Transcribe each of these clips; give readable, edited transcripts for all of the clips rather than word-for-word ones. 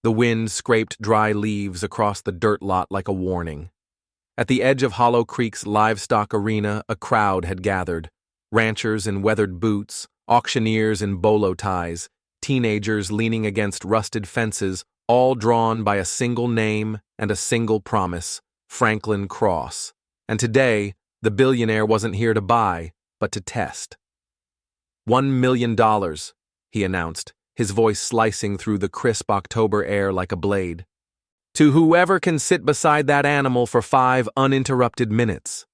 The wind scraped dry leaves across the dirt lot like a warning. At the edge of Hollow Creek's livestock arena, a crowd had gathered. Ranchers in weathered boots, auctioneers in bolo ties, teenagers leaning against rusted fences, all drawn by a single name and a single promise: Franklin Cross. And today, the billionaire wasn't here to buy, but to test. $1 million, he announced, his voice slicing through the crisp October air like a blade. To whoever can sit beside that animal for 5 uninterrupted minutes.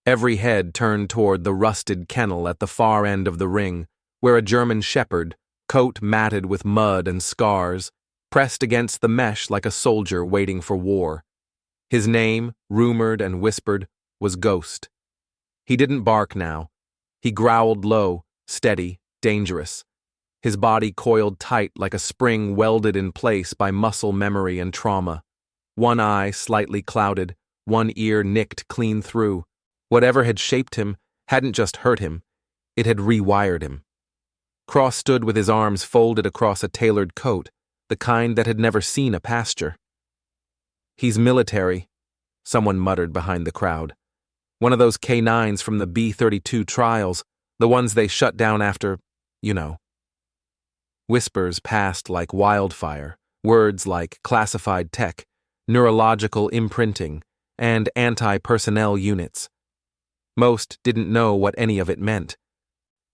Every head turned toward the rusted kennel at the far end of the ring, where a German shepherd, coat matted with mud and scars, pressed against the mesh like a soldier waiting for war. His name, rumored and whispered, was Ghost. He didn't bark now. He growled low, steady, dangerous. His body coiled tight like a spring welded in place by muscle memory and trauma. One eye slightly clouded, one ear nicked clean through. Whatever had shaped him hadn't just hurt him, it had rewired him. Cross stood with his arms folded across a tailored coat, the kind that had never seen a pasture. He's military, someone muttered behind the crowd. One of those K-9s from the B-32 trials, the ones they shut down after, you know. Whispers passed like wildfire, words like classified tech, neurological imprinting, and anti-personnel units. Most didn't know what any of it meant.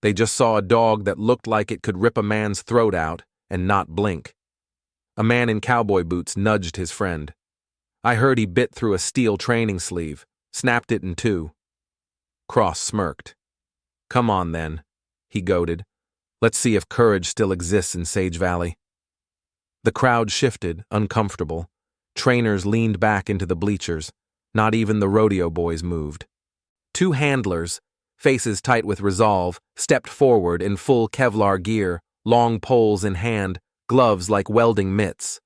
They just saw a dog that looked like it could rip a man's throat out and not blink. A man in cowboy boots nudged his friend. I heard he bit through a steel training sleeve, snapped it in two. Cross smirked. Come on then, he goaded. Let's see if courage still exists in Sage Valley. The crowd shifted, uncomfortable. Trainers leaned back into the bleachers. Not even the rodeo boys moved. 2 handlers, faces tight with resolve, stepped forward in full Kevlar gear, long poles in hand, gloves like welding mitts.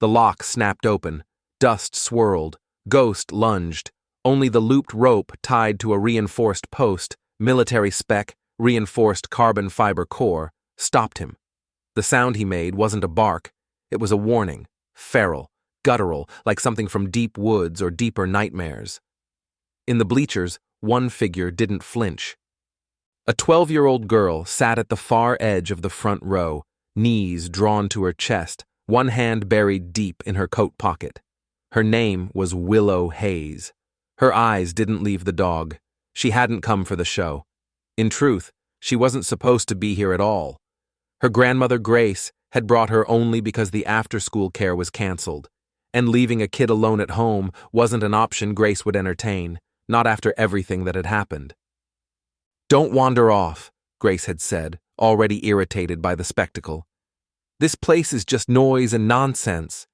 The lock snapped open. Dust swirled. Ghost lunged. Only the looped rope tied to a reinforced post, military spec, reinforced carbon fiber core, stopped him. The sound he made wasn't a bark. It was a warning, feral, guttural, like something from deep woods or deeper nightmares. In the bleachers, one figure didn't flinch. A 12-year-old girl sat at the far edge of the front row, knees drawn to her chest, one hand buried deep in her coat pocket. Her name was Willow Hayes. Her eyes didn't leave the dog. She hadn't come for the show. In truth, she wasn't supposed to be here at all. Her grandmother Grace had brought her only because the after-school care was canceled, and leaving a kid alone at home wasn't an option Grace would entertain, not after everything that had happened. Don't wander off, Grace had said, already irritated by the spectacle. This place is just noise and nonsense.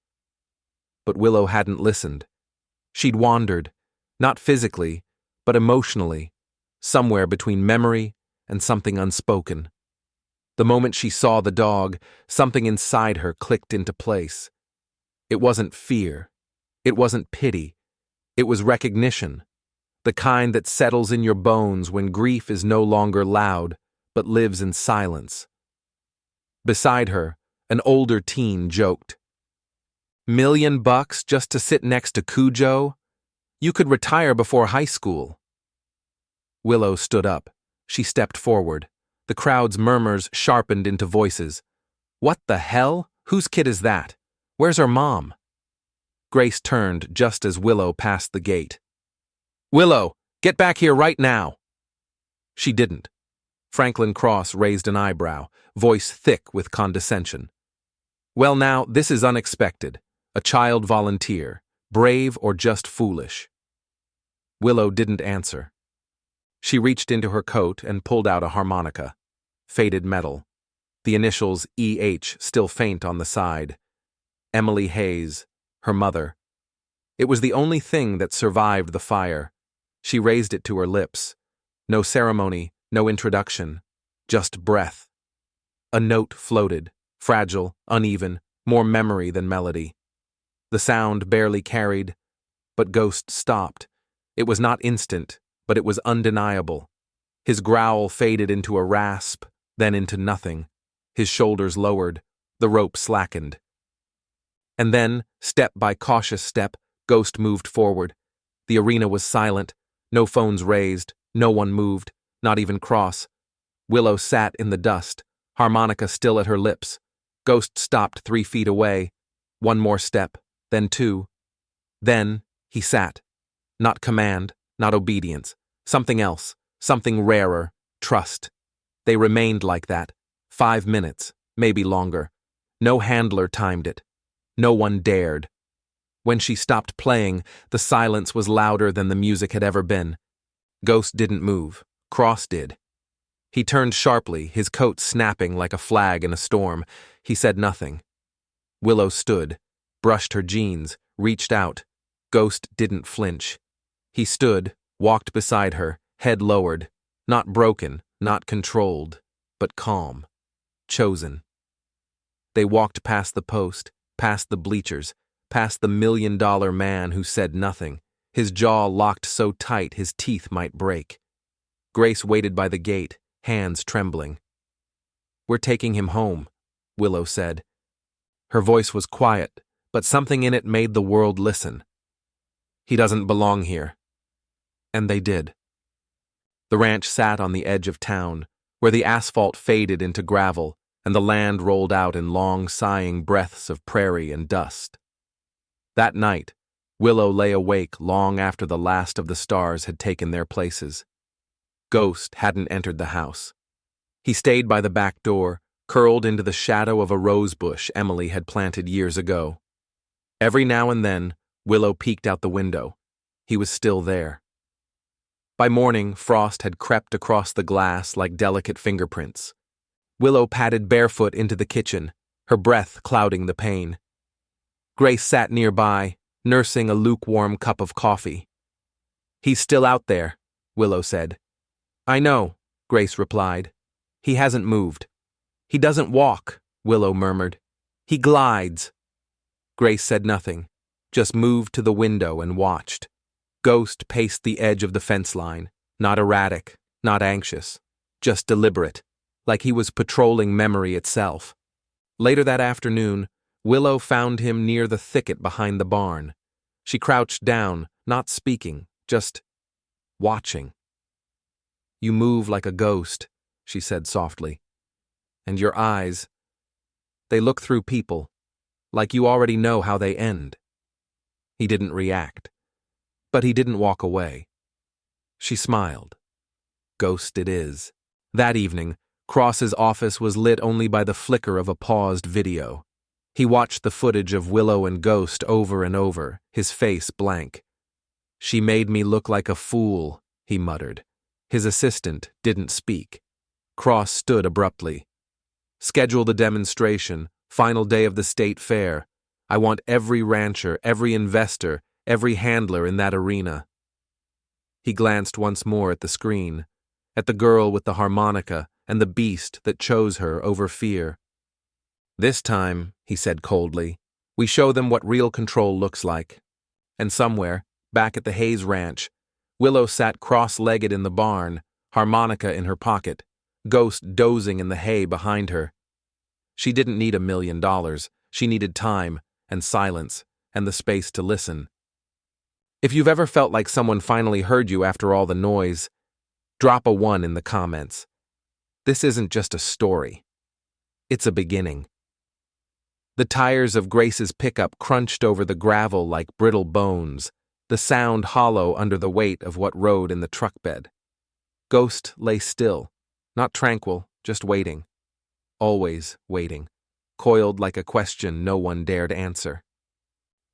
But Willow hadn't listened. She'd wandered, not physically, but emotionally, somewhere between memory and something unspoken. The moment she saw the dog, something inside her clicked into place. It wasn't fear. It wasn't pity. It was recognition, the kind that settles in your bones when grief is no longer loud, but lives in silence. Beside her, an older teen joked. $1 million just to sit next to Cujo? You could retire before high school. Willow stood up. She stepped forward. The crowd's murmurs sharpened into voices. What the hell? Whose kid is that? Where's her mom? Grace turned just as Willow passed the gate. Willow, get back here right now. She didn't. Franklin Cross raised an eyebrow, voice thick with condescension. Well now, this is unexpected. A child volunteer, brave or just foolish. Willow didn't answer. She reached into her coat and pulled out a harmonica. Faded metal. The initials E.H. still faint on the side. Emily Hayes, her mother. It was the only thing that survived the fire. She raised it to her lips. No ceremony, no introduction. Just breath. A note floated, fragile, uneven, more memory than melody. The sound barely carried, but Ghost stopped. It was not instant, but it was undeniable. His growl faded into a rasp, then into nothing. His shoulders lowered. The rope slackened. And then, step by cautious step, Ghost moved forward. The arena was silent, no phones raised, no one moved, not even Cross. Willow sat in the dust, harmonica still at her lips. Ghost stopped 3 feet away. One more step, then 2. Then, he sat. Not command, not obedience. Something else, something rarer, trust. They remained like that. 5 minutes, maybe longer. No handler timed it. No one dared. When she stopped playing, the silence was louder than the music had ever been. Ghost didn't move. Cross did. He turned sharply, his coat snapping like a flag in a storm. He said nothing. Willow stood, brushed her jeans, reached out. Ghost didn't flinch. He stood, walked beside her, head lowered. Not broken, not controlled, but calm. Chosen. They walked past the post, past the bleachers, past the $1,000,000 man who said nothing, his jaw locked so tight his teeth might break. Grace waited by the gate, hands trembling. "We're taking him home," Willow said. Her voice was quiet, but something in it made the world listen. "He doesn't belong here." And they did. The ranch sat on the edge of town, where the asphalt faded into gravel and the land rolled out in long, sighing breaths of prairie and dust. That night, Willow lay awake long after the last of the stars had taken their places. Ghost hadn't entered the house. He stayed by the back door, curled into the shadow of a rose bush Emily had planted years ago. Every now and then, Willow peeked out the window. He was still there. By morning, frost had crept across the glass like delicate fingerprints. Willow padded barefoot into the kitchen, her breath clouding the pane. Grace sat nearby, nursing a lukewarm cup of coffee. "He's still out there," Willow said. "I know," Grace replied. "He hasn't moved." "He doesn't walk," Willow murmured. "He glides." Grace said nothing, just moved to the window and watched. Ghost paced the edge of the fence line, not erratic, not anxious, just deliberate, like he was patrolling memory itself. Later that afternoon, Willow found him near the thicket behind the barn. She crouched down, not speaking, just watching. "You move like a ghost," she said softly. "And your eyes, they look through people, like you already know how they end." He didn't react, but he didn't walk away. She smiled. Ghost it is. That evening, Cross's office was lit only by the flicker of a paused video. He watched the footage of Willow and Ghost over and over, his face blank. "She made me look like a fool," he muttered. His assistant didn't speak. Cross stood abruptly. "Schedule the demonstration, final day of the state fair. I want every rancher, every investor, every handler in that arena." He glanced once more at the screen, at the girl with the harmonica and the beast that chose her over fear. "This time," he said coldly, "we show them what real control looks like." And somewhere, back at the Hayes Ranch, Willow sat cross-legged in the barn, harmonica in her pocket, Ghost dozing in the hay behind her. She didn't need $1,000,000. She needed time and silence and the space to listen. If you've ever felt like someone finally heard you after all the noise, drop a 1 in the comments. This isn't just a story. It's a beginning. The tires of Grace's pickup crunched over the gravel like brittle bones, the sound hollow under the weight of what rode in the truck bed. Ghost lay still, not tranquil, just waiting. Always waiting, coiled like a question no one dared answer.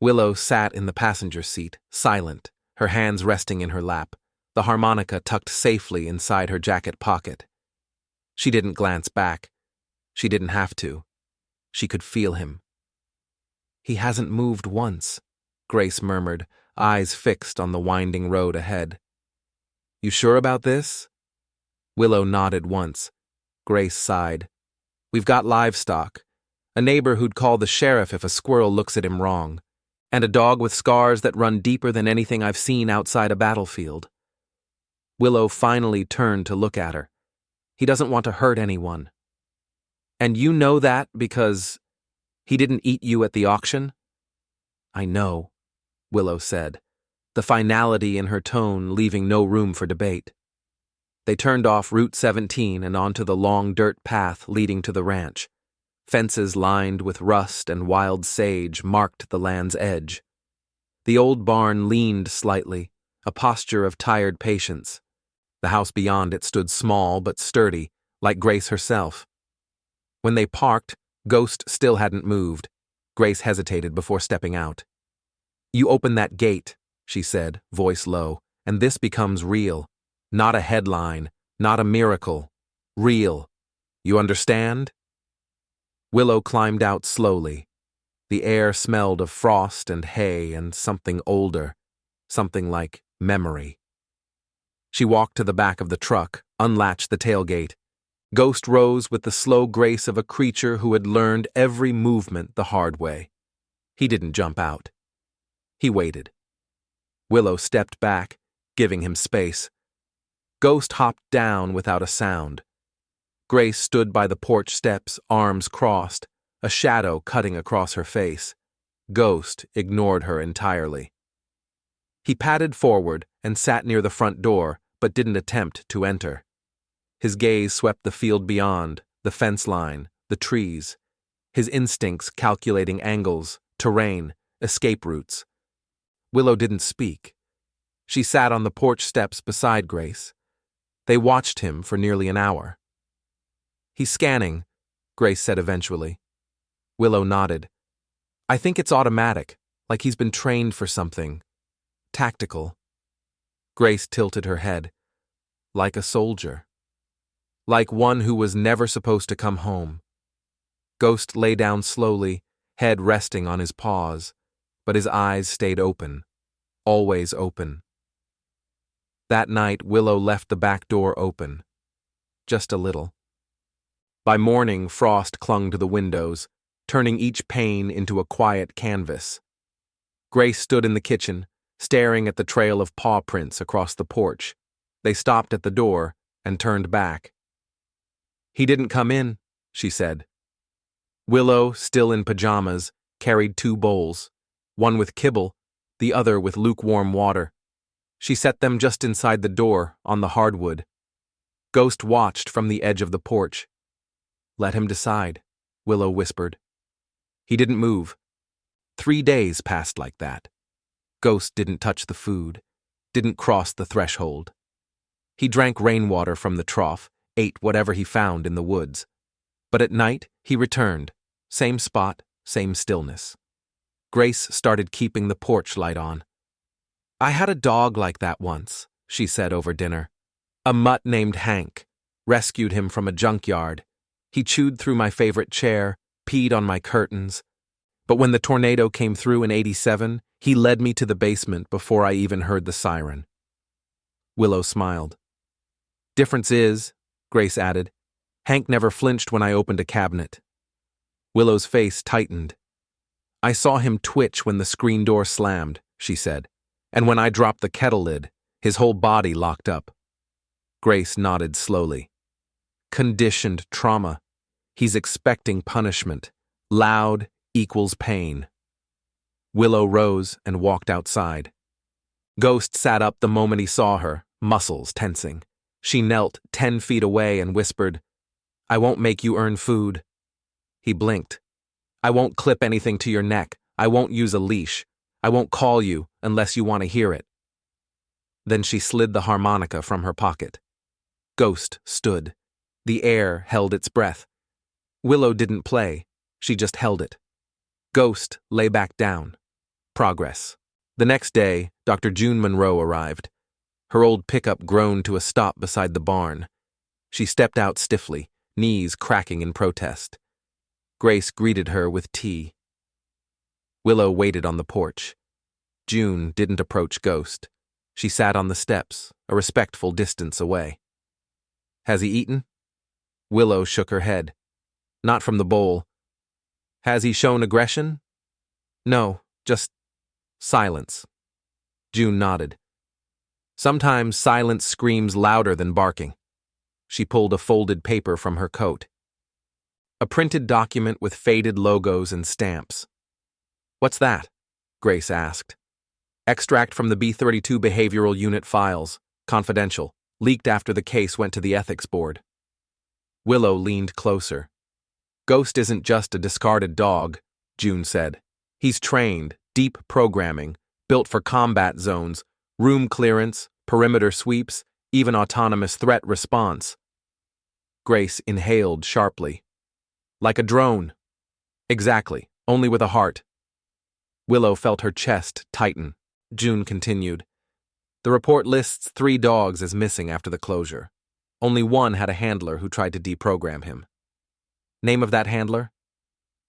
Willow sat in the passenger seat, silent, her hands resting in her lap, the harmonica tucked safely inside her jacket pocket. She didn't glance back. She didn't have to. She could feel him. "He hasn't moved once," Grace murmured, eyes fixed on the winding road ahead. "You sure about this?" Willow nodded once. Grace sighed. "We've got livestock. A neighbor who'd call the sheriff if a squirrel looks at him wrong. And a dog with scars that run deeper than anything I've seen outside a battlefield." Willow finally turned to look at her. "He doesn't want to hurt anyone." "And you know that because he didn't eat you at the auction?" I know, Willow said, the finality in her tone leaving no room for debate. They turned off Route 17 and onto the long dirt path leading to the ranch. Fences lined with rust and wild sage marked the land's edge. The old barn leaned slightly, a posture of tired patience. The house beyond it stood small but sturdy, like Grace herself. When they parked, Ghost still hadn't moved. Grace hesitated before stepping out. You open that gate, she said, voice low, and this becomes real. Not a headline, not a miracle. Real. You understand? Willow climbed out slowly. The air smelled of frost and hay and something older, something like memory. She walked to the back of the truck, unlatched the tailgate. Ghost rose with the slow grace of a creature who had learned every movement the hard way. He didn't jump out. He waited. Willow stepped back, giving him space. Ghost hopped down without a sound. Grace stood by the porch steps, arms crossed, a shadow cutting across her face. Ghost ignored her entirely. He padded forward and sat near the front door, but didn't attempt to enter. His gaze swept the field beyond, the fence line, the trees. His instincts calculating angles, terrain, escape routes. Willow didn't speak. She sat on the porch steps beside Grace. They watched him for nearly an hour. He's scanning, Grace said eventually. Willow nodded. I think it's automatic, like he's been trained for something. Tactical. Grace tilted her head. Like a soldier. Like one who was never supposed to come home. Ghost lay down slowly, head resting on his paws, but his eyes stayed open. Always open. That night, Willow left the back door open. Just a little. By morning, frost clung to the windows, turning each pane into a quiet canvas. Grace stood in the kitchen, staring at the trail of paw prints across the porch. They stopped at the door and turned back. He didn't come in, she said. Willow, still in pajamas, carried 2 bowls, one with kibble, the other with lukewarm water. She set them just inside the door, on the hardwood. Ghost watched from the edge of the porch. Let him decide, Willow whispered. He didn't move. 3 days passed like that. Ghost didn't touch the food, didn't cross the threshold. He drank rainwater from the trough, ate whatever he found in the woods. But at night, he returned. Same spot, same stillness. Grace started keeping the porch light on. I had a dog like that once, she said over dinner. A mutt named Hank. Rescued him from a junkyard. He chewed through my favorite chair, peed on my curtains. But when the tornado came through in '87, he led me to the basement before I even heard the siren. Willow smiled. Difference is, Grace added, Hank never flinched when I opened a cabinet. Willow's face tightened. I saw him twitch when the screen door slammed, she said, and when I dropped the kettle lid, his whole body locked up. Grace nodded slowly. Conditioned trauma. He's expecting punishment. Loud equals pain. Willow rose and walked outside. Ghost sat up the moment he saw her, muscles tensing. She knelt 10 feet away and whispered, I won't make you earn food. He blinked. I won't clip anything to your neck. I won't use a leash. I won't call you unless you want to hear it. Then she slid the harmonica from her pocket. Ghost stood. The air held its breath. Willow didn't play. She just held it. Ghost lay back down. Progress. The next day, Dr. June Monroe arrived. Her old pickup groaned to a stop beside the barn. She stepped out stiffly, knees cracking in protest. Grace greeted her with tea. Willow waited on the porch. June didn't approach Ghost. She sat on the steps, a respectful distance away. Has he eaten? Willow shook her head. Not from the bowl. Has he shown aggression? No, just silence. June nodded. Sometimes silence screams louder than barking. She pulled a folded paper from her coat. A printed document with faded logos and stamps. What's that? Grace asked. Extract from the B-32 Behavioral Unit files, confidential, leaked after the case went to the ethics board. Willow leaned closer. Ghost isn't just a discarded dog, June said. He's trained, deep programming, built for combat zones, room clearance, perimeter sweeps, even autonomous threat response. Grace inhaled sharply. Like a drone. Exactly, only with a heart. Willow felt her chest tighten. June continued. The report lists 3 dogs as missing after the closure. Only one had a handler who tried to deprogram him. Name of that handler?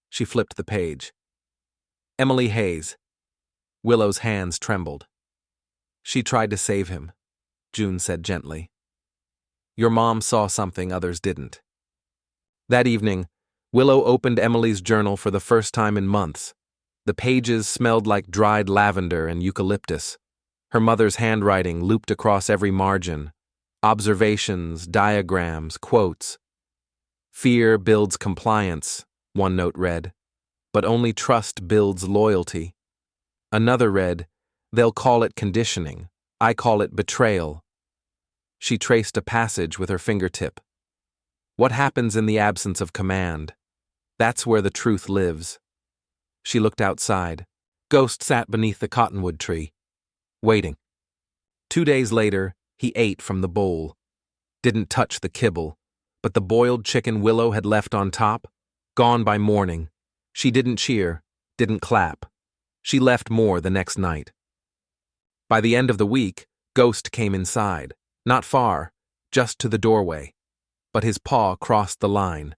She flipped the page. Emily Hayes. Willow's hands trembled. She tried to save him, June said gently. Your mom saw something others didn't. That evening, Willow opened Emily's journal for the first time in months. The pages smelled like dried lavender and eucalyptus. Her mother's handwriting looped across every margin. Observations, diagrams, quotes. Fear builds compliance, one note read, but only trust builds loyalty. Another read, they'll call it conditioning. I call it betrayal. She traced a passage with her fingertip. What happens in the absence of command? That's where the truth lives. She looked outside. Ghost sat beneath the cottonwood tree, waiting. 2 days later, he ate from the bowl. Didn't touch the kibble, but the boiled chicken Willow had left on top, gone by morning. She didn't cheer, didn't clap. She left more the next night. By the end of the week, Ghost came inside. Not far, just to the doorway. But his paw crossed the line.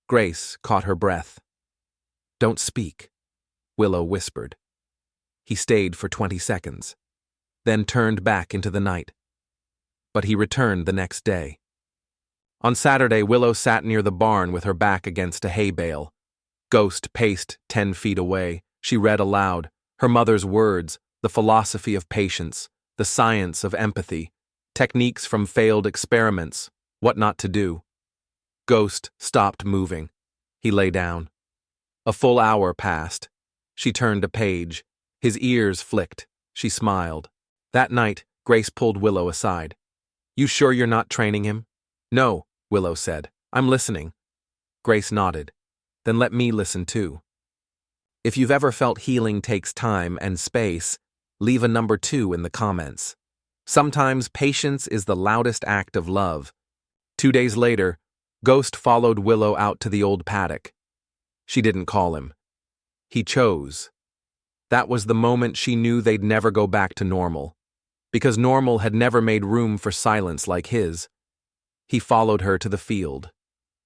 Grace caught her breath. Don't speak, Willow whispered. He stayed for 20 seconds, then turned back into the night. But he returned the next day. On Saturday, Willow sat near the barn with her back against a hay bale. Ghost paced 10 feet away. She read aloud, her mother's words, the philosophy of patience, the science of empathy, techniques from failed experiments, what not to do. Ghost stopped moving. He lay down. A full hour passed. She turned a page. His ears flicked. She smiled. That night, Grace pulled Willow aside. You sure you're not training him? No, Willow said. I'm listening. Grace nodded. Then let me listen too. If you've ever felt healing takes time and space, leave a number 2 in the comments. Sometimes patience is the loudest act of love. 2 days later, Ghost followed Willow out to the old paddock. She didn't call him. He chose. That was the moment she knew they'd never go back to normal, because normal had never made room for silence like his. He followed her to the field,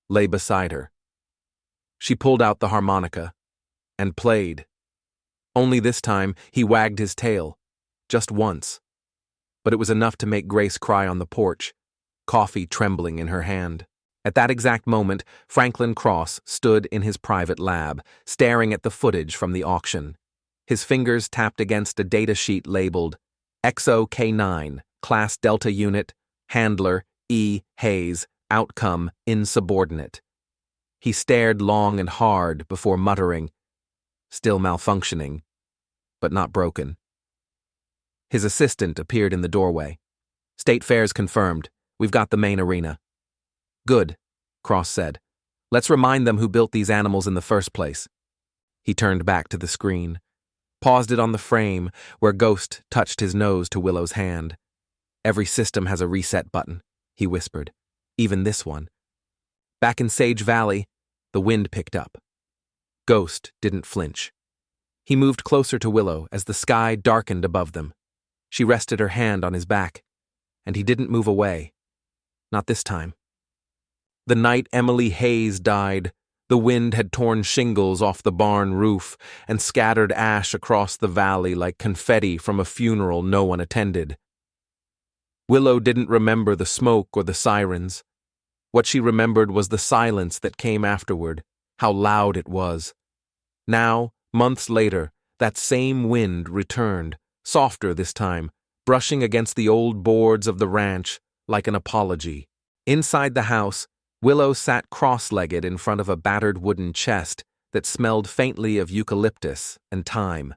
lay beside her. She pulled out the harmonica and played. Only this time, he wagged his tail, just once. But it was enough to make Grace cry on the porch, coffee trembling in her hand. At that exact moment, Franklin Cross stood in his private lab, staring at the footage from the auction. His fingers tapped against a data sheet labeled XO-K9, Class Delta Unit, Handler, E. Hayes, Outcome, Insubordinate. He stared long and hard before muttering, still malfunctioning, but not broken. His assistant appeared in the doorway. State Fair's confirmed. We've got the main arena. Good, Cross said. Let's remind them who built these animals in the first place. He turned back to the screen, paused it on the frame where Ghost touched his nose to Willow's hand. Every system has a reset button, he whispered. Even this one. Back in Sage Valley, the wind picked up. Ghost didn't flinch. He moved closer to Willow as the sky darkened above them. She rested her hand on his back, and he didn't move away. Not this time. The night Emily Hayes died, the wind had torn shingles off the barn roof and scattered ash across the valley like confetti from a funeral no one attended. Willow didn't remember the smoke or the sirens. What she remembered was the silence that came afterward, how loud it was. Now, months later, that same wind returned, softer this time, brushing against the old boards of the ranch like an apology. Inside the house, Willow sat cross-legged in front of a battered wooden chest that smelled faintly of eucalyptus and thyme.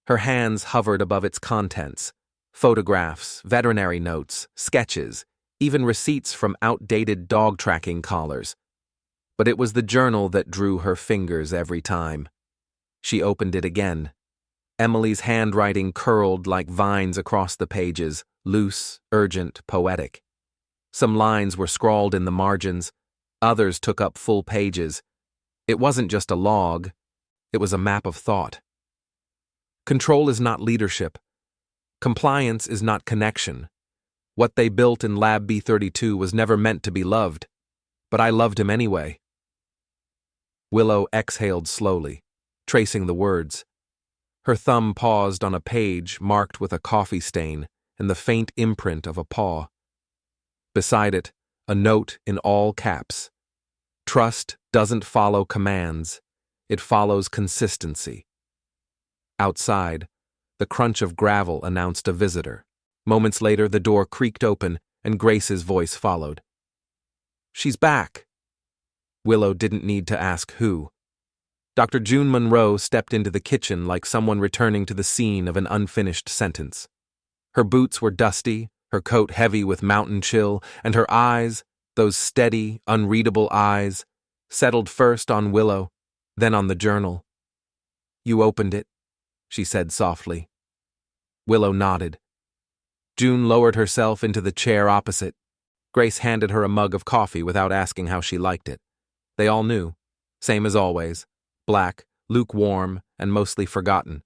Her hands hovered above its contents: photographs, veterinary notes, sketches, even receipts from outdated dog tracking collars. But it was the journal that drew her fingers every time. She opened it again. Emily's handwriting curled like vines across the pages, loose, urgent, poetic. Some lines were scrawled in the margins, others took up full pages. It wasn't just a log, it was a map of thought. Control is not leadership. Compliance is not connection. What they built in Lab B32 was never meant to be loved, but I loved him anyway. Willow exhaled slowly, tracing the words. Her thumb paused on a page marked with a coffee stain and the faint imprint of a paw. Beside it, a note in all caps. Trust doesn't follow commands, it follows consistency. Outside, the crunch of gravel announced a visitor. Moments later, the door creaked open and Grace's voice followed. She's back. Willow didn't need to ask who. Dr. June Monroe stepped into the kitchen like someone returning to the scene of an unfinished sentence. Her boots were dusty, her coat heavy with mountain chill, and her eyes, those steady, unreadable eyes, settled first on Willow, then on the journal. You opened it, she said softly. Willow nodded. June lowered herself into the chair opposite. Grace handed her a mug of coffee without asking how she liked it. They all knew. Same as always. Black, lukewarm, and mostly forgotten.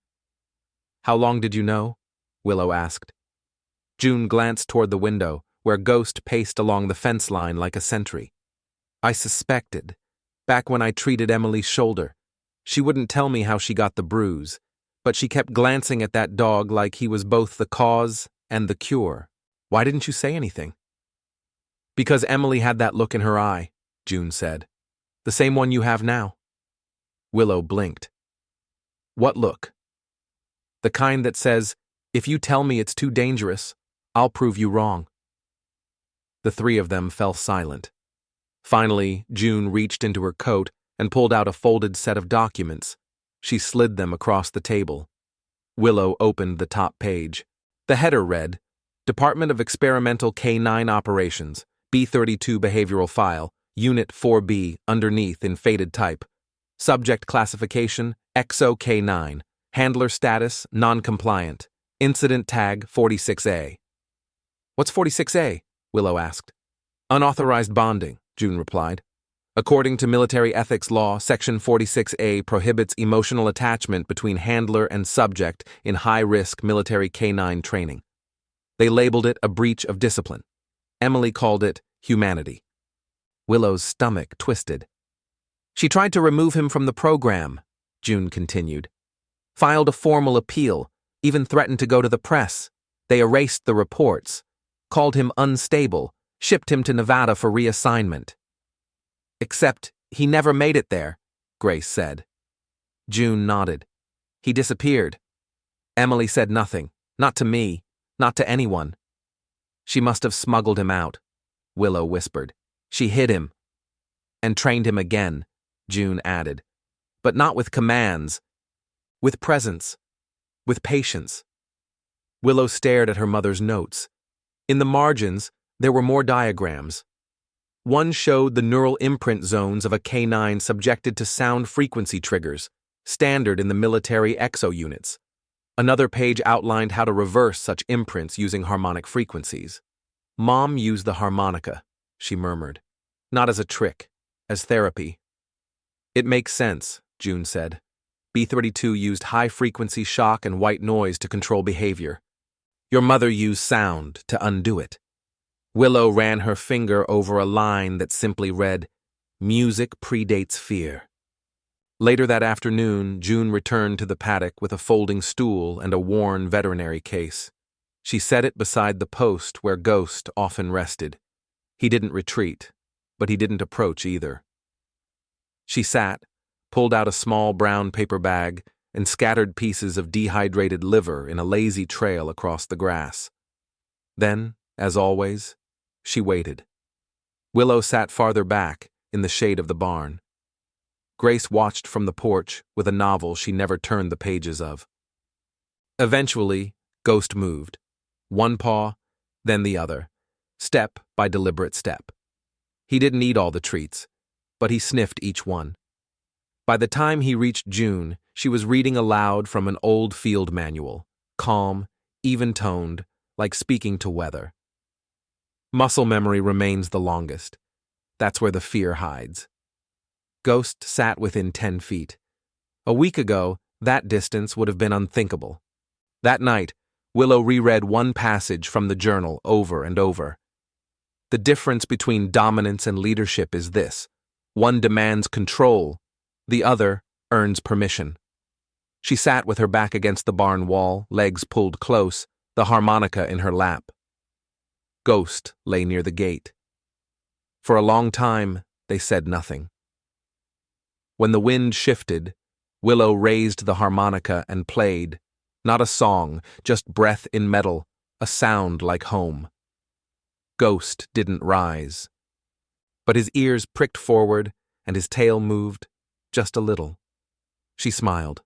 How long did you know? Willow asked. June glanced toward the window, where Ghost paced along the fence line like a sentry. I suspected. Back when I treated Emily's shoulder. She wouldn't tell me how she got the bruise, but she kept glancing at that dog like he was both the cause and the cure. Why didn't you say anything? Because Emily had that look in her eye, June said. The same one you have now. Willow blinked. What look? The kind that says, if you tell me it's too dangerous, I'll prove you wrong. The three of them fell silent. Finally, June reached into her coat and pulled out a folded set of documents. She slid them across the table. Willow opened the top page. The header read, Department of Experimental K9 Operations, B32 Behavioral File, Unit 4B, underneath in faded type. Subject classification, XO-K9. Handler status, non-compliant. Incident tag, 46A. What's 46A? Willow asked. Unauthorized bonding, June replied. According to military ethics law, Section 46A prohibits emotional attachment between handler and subject in high-risk military K9 training. They labeled it a breach of discipline. Emily called it humanity. Willow's stomach twisted. She tried to remove him from the program, June continued. Filed a formal appeal, even threatened to go to the press. They erased the reports, called him unstable, shipped him to Nevada for reassignment. Except he never made it there, Grace said. June nodded. He disappeared. Emily said nothing, not to me, not to anyone. She must have smuggled him out, Willow whispered. She hid him. And trained him again, June added. But not with commands. With presence. With patience. Willow stared at her mother's notes. In the margins, there were more diagrams. One showed the neural imprint zones of a K9 subjected to sound frequency triggers, standard in the military exo units. Another page outlined how to reverse such imprints using harmonic frequencies. Mom used the harmonica, she murmured. Not as a trick, as therapy. It makes sense, June said. B32 used high-frequency shock and white noise to control behavior. Your mother used sound to undo it. Willow ran her finger over a line that simply read, Music predates fear. Later that afternoon, June returned to the paddock with a folding stool and a worn veterinary case. She set it beside the post where Ghost often rested. He didn't retreat, but he didn't approach either. She sat, pulled out a small brown paper bag, and scattered pieces of dehydrated liver in a lazy trail across the grass. Then, as always, she waited. Willow sat farther back, in the shade of the barn. Grace watched from the porch with a novel she never turned the pages of. Eventually, Ghost moved. One paw, then the other, step by deliberate step. He didn't eat all the treats, but he sniffed each one. By the time he reached June, she was reading aloud from an old field manual, calm, even-toned, like speaking to weather. Muscle memory remains the longest. That's where the fear hides. Ghost sat within 10 feet. A week ago, that distance would have been unthinkable. That night, Willow reread one passage from the journal over and over. The difference between dominance and leadership is this: one demands control, the other earns permission. She sat with her back against the barn wall, legs pulled close, the harmonica in her lap. Ghost lay near the gate. For a long time, they said nothing. When the wind shifted, Willow raised the harmonica and played, not a song, just breath in metal, a sound like home. Ghost didn't rise, but his ears pricked forward and his tail moved, just a little. She smiled.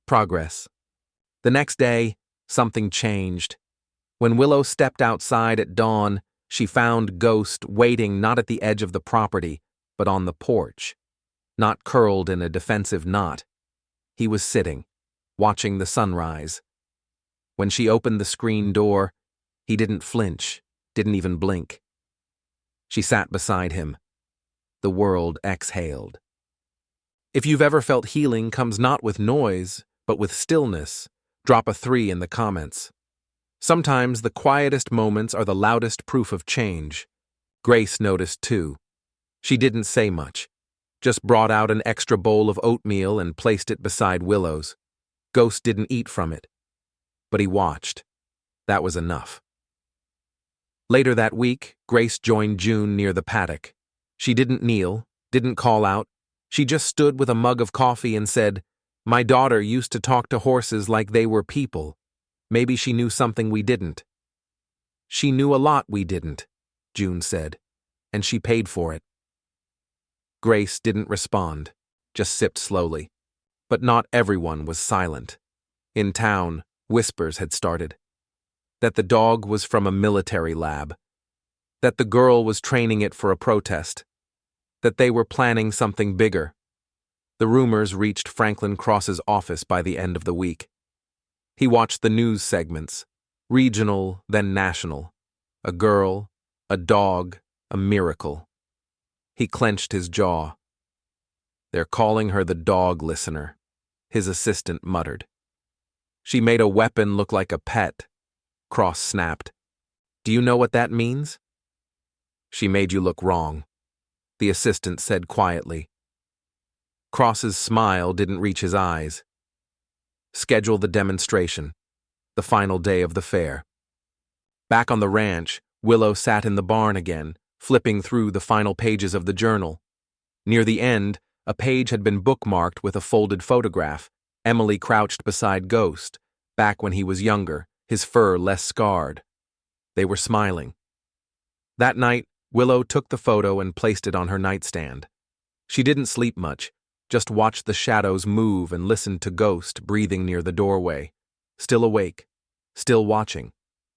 Progress. The next day, something changed. When Willow stepped outside at dawn, she found Ghost waiting not at the edge of the property, but on the porch, not curled in a defensive knot. He was sitting, watching the sunrise. When she opened the screen door, he didn't flinch, didn't even blink. She sat beside him. The world exhaled. If you've ever felt healing comes not with noise, but with stillness, drop a 3 in the comments. Sometimes the quietest moments are the loudest proof of change. Grace noticed too. She didn't say much, just brought out an extra bowl of oatmeal and placed it beside Willow's. Ghost didn't eat from it, but he watched. That was enough. Later that week, Grace joined June near the paddock. She didn't kneel, didn't call out. She just stood with a mug of coffee and said, "My daughter used to talk to horses like they were people. Maybe she knew something we didn't." "She knew a lot we didn't," June said, "and she paid for it." Grace didn't respond, just sipped slowly. But not everyone was silent. In town, whispers had started. That the dog was from a military lab. That the girl was training it for a protest. That they were planning something bigger. The rumors reached Franklin Cross's office by the end of the week. He watched the news segments, regional, then national. A girl, a dog, a miracle. He clenched his jaw. "They're calling her the dog listener," his assistant muttered. "She made a weapon look like a pet," Cross snapped. "Do you know what that means?" "She made you look wrong," the assistant said quietly. Cross's smile didn't reach his eyes. Schedule the demonstration, the final day of the fair. Back on the ranch, Willow sat in the barn again, flipping through the final pages of the journal. Near the end, a page had been bookmarked with a folded photograph. Emily crouched beside Ghost, back when he was younger, his fur less scarred. They were smiling. That night, Willow took the photo and placed it on her nightstand. She didn't sleep much, just watched the shadows move and listened to Ghost breathing near the doorway. Still awake, still watching,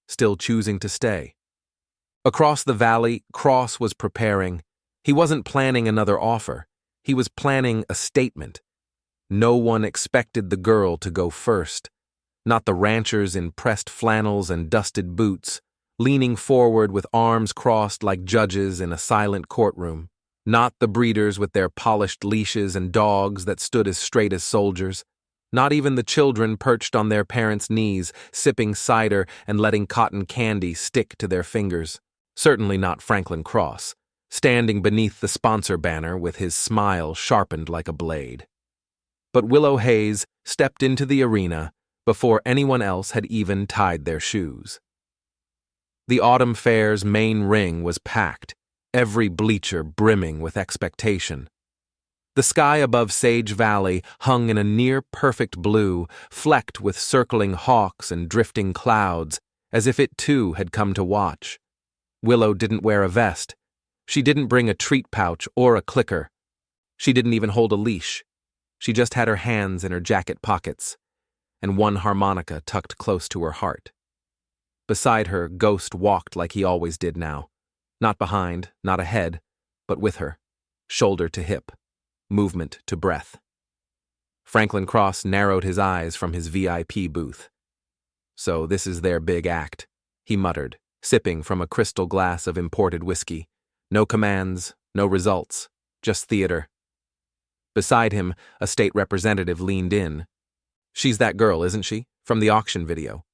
still choosing to stay. Across the valley, Cross was preparing. He wasn't planning another offer. He was planning a statement. No one expected the girl to go first. Not the ranchers in pressed flannels and dusted boots, leaning forward with arms crossed like judges in a silent courtroom. Not the breeders with their polished leashes and dogs that stood as straight as soldiers. Not even the children perched on their parents' knees, sipping cider and letting cotton candy stick to their fingers. Certainly not Franklin Cross, standing beneath the sponsor banner with his smile sharpened like a blade. But Willow Hayes stepped into the arena before anyone else had even tied their shoes. The autumn fair's main ring was packed, every bleacher brimming with expectation. The sky above Sage Valley hung in a near-perfect blue, flecked with circling hawks and drifting clouds, as if it too had come to watch. Willow didn't wear a vest. She didn't bring a treat pouch or a clicker. She didn't even hold a leash. She just had her hands in her jacket pockets. and one harmonica tucked close to her heart. Beside her, Ghost walked like he always did now. Not behind, not ahead, but with her, shoulder to hip, movement to breath. Franklin Cross narrowed his eyes from his VIP booth. So this is their big act, he muttered, sipping from a crystal glass of imported whiskey. No commands, no results, just theater. Beside him, a state representative leaned in. She's that girl, isn't she? From the auction video.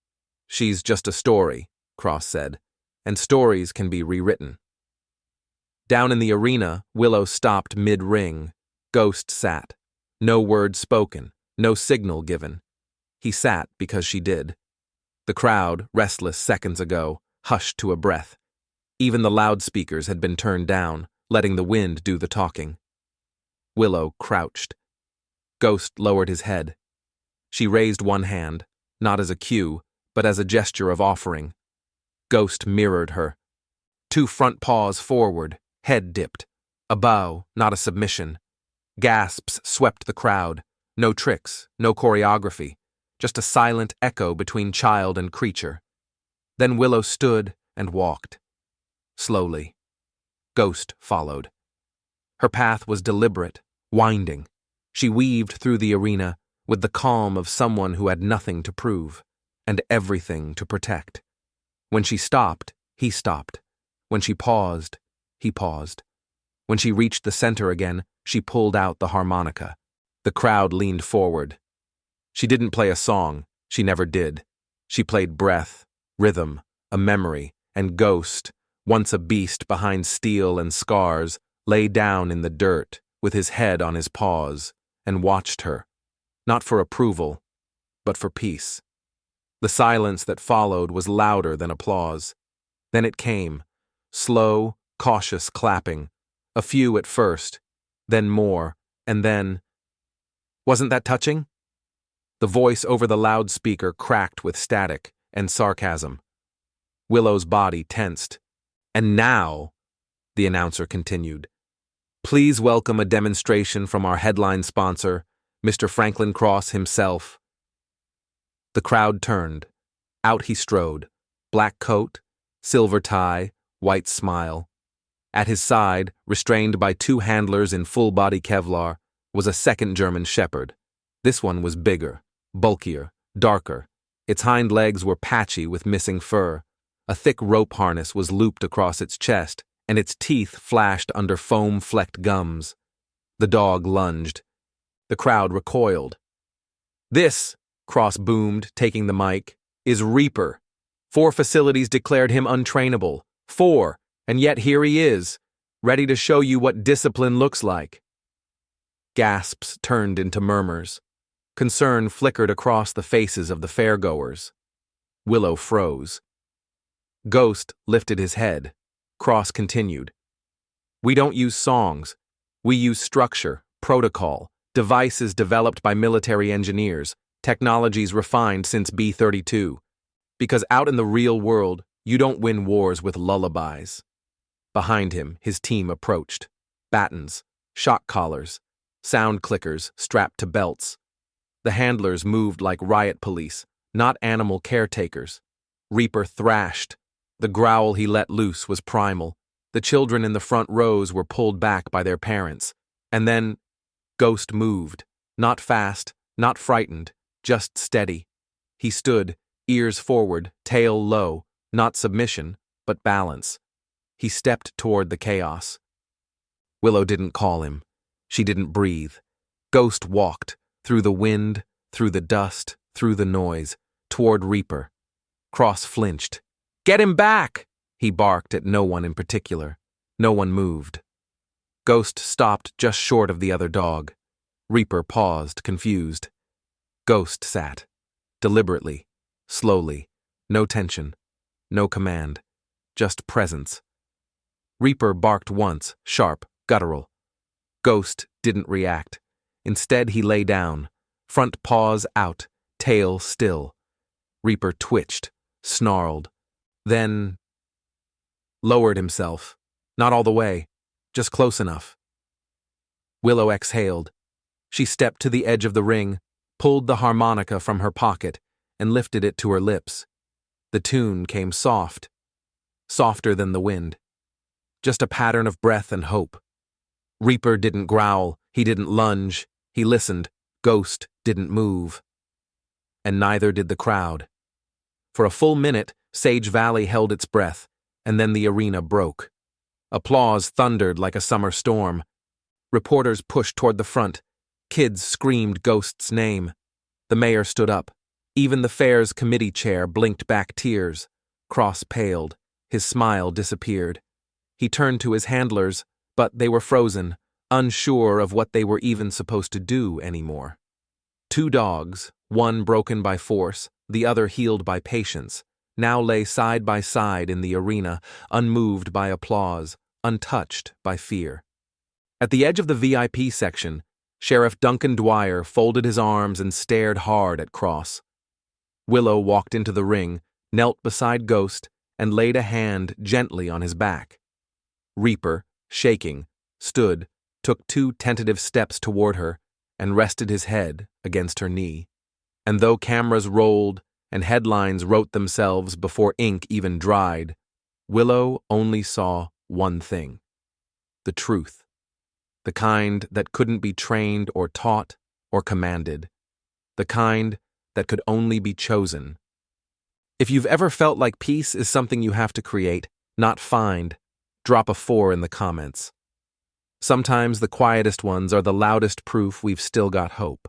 She's just a story, Cross said, and stories can be rewritten. Down in the arena, Willow stopped mid-ring. Ghost sat. No word spoken, no signal given. He sat because she did. The crowd, restless seconds ago, hushed to a breath. Even the loudspeakers had been turned down, letting the wind do the talking. Willow crouched. Ghost lowered his head. She raised one hand, not as a cue, but as a gesture of offering. Ghost mirrored her. Two front paws forward, head dipped. A bow, not a submission. Gasps swept the crowd. No tricks, no choreography, just a silent echo between child and creature. Then Willow stood and walked. Slowly. Ghost followed. Her path was deliberate, winding. She weaved through the arena with the calm of someone who had nothing to prove and everything to protect. When she stopped, he stopped. When she paused, he paused. When she reached the center again, she pulled out the harmonica. The crowd leaned forward. She didn't play a song. She never did. She played breath, rhythm, a memory, and Ghost, once a beast behind steel and scars, lay down in the dirt with his head on his paws and watched her, not for approval, but for peace. The silence that followed was louder than applause. Then it came, slow, cautious clapping, a few at first, then more, and then... Wasn't that touching? The voice over the loudspeaker cracked with static and sarcasm. Willow's body tensed. And now, the announcer continued, please welcome a demonstration from our headline sponsor, Mr. Franklin Cross himself. The crowd turned. Out he strode, black coat, silver tie, white smile. At his side, restrained by two handlers in full-body Kevlar, was a second German shepherd. This one was bigger, bulkier, darker. Its hind legs were patchy with missing fur. A thick rope harness was looped across its chest, and its teeth flashed under foam-flecked gums. The dog lunged. The crowd recoiled. This, Cross boomed, taking the mic, is Reaper. 4 facilities declared him untrainable. 4, and yet here he is, ready to show you what discipline looks like. Gasps turned into murmurs. Concern flickered across the faces of the fairgoers. Willow froze. Ghost lifted his head. Cross continued. We don't use songs. We use structure, protocol, devices developed by military engineers, technologies refined since B-32. Because out in the real world, you don't win wars with lullabies. Behind him, his team approached. Batons, shock collars, sound clickers strapped to belts. The handlers moved like riot police, not animal caretakers. Reaper thrashed. The growl he let loose was primal. The children in the front rows were pulled back by their parents. And then, Ghost moved. Not fast, not frightened, just steady. He stood, ears forward, tail low, not submission, but balance. He stepped toward the chaos. Willow didn't call him. She didn't breathe. Ghost walked, through the wind, through the dust, through the noise, toward Reaper. Cross flinched. Get him back! He barked at no one in particular. No one moved. Ghost stopped just short of the other dog. Reaper paused, confused. Ghost sat. Deliberately, slowly, no tension, no command, just presence. Reaper barked once, sharp, guttural. Ghost didn't react. Instead, he lay down, front paws out, tail still. Reaper twitched, snarled, then lowered himself, not all the way, just close enough. Willow exhaled. She stepped to the edge of the ring, pulled the harmonica from her pocket, and lifted it to her lips. The tune came soft, softer than the wind. Just a pattern of breath and hope. Reaper didn't growl, he didn't lunge, he listened. Ghost didn't move. And neither did the crowd. For a full minute, Sage Valley held its breath, and then the arena broke. Applause thundered like a summer storm. Reporters pushed toward the front. Kids screamed Ghost's name. The mayor stood up. Even the fair's committee chair blinked back tears. Cross paled. His smile disappeared. He turned to his handlers, but they were frozen, unsure of what they were even supposed to do anymore. Two dogs, one broken by force, the other healed by patience, now lay side by side in the arena, unmoved by applause, untouched by fear. At the edge of the VIP section, Sheriff Duncan Dwyer folded his arms and stared hard at Cross. Willow walked into the ring, knelt beside Ghost, and laid a hand gently on his back. Reaper, shaking, stood, took 2 tentative steps toward her, and rested his head against her knee. And though cameras rolled and headlines wrote themselves before ink even dried, Willow only saw one thing: the truth. The kind that couldn't be trained or taught or commanded. The kind that could only be chosen. If you've ever felt like peace is something you have to create, not find, drop a 4 in the comments. Sometimes the quietest ones are the loudest proof we've still got hope.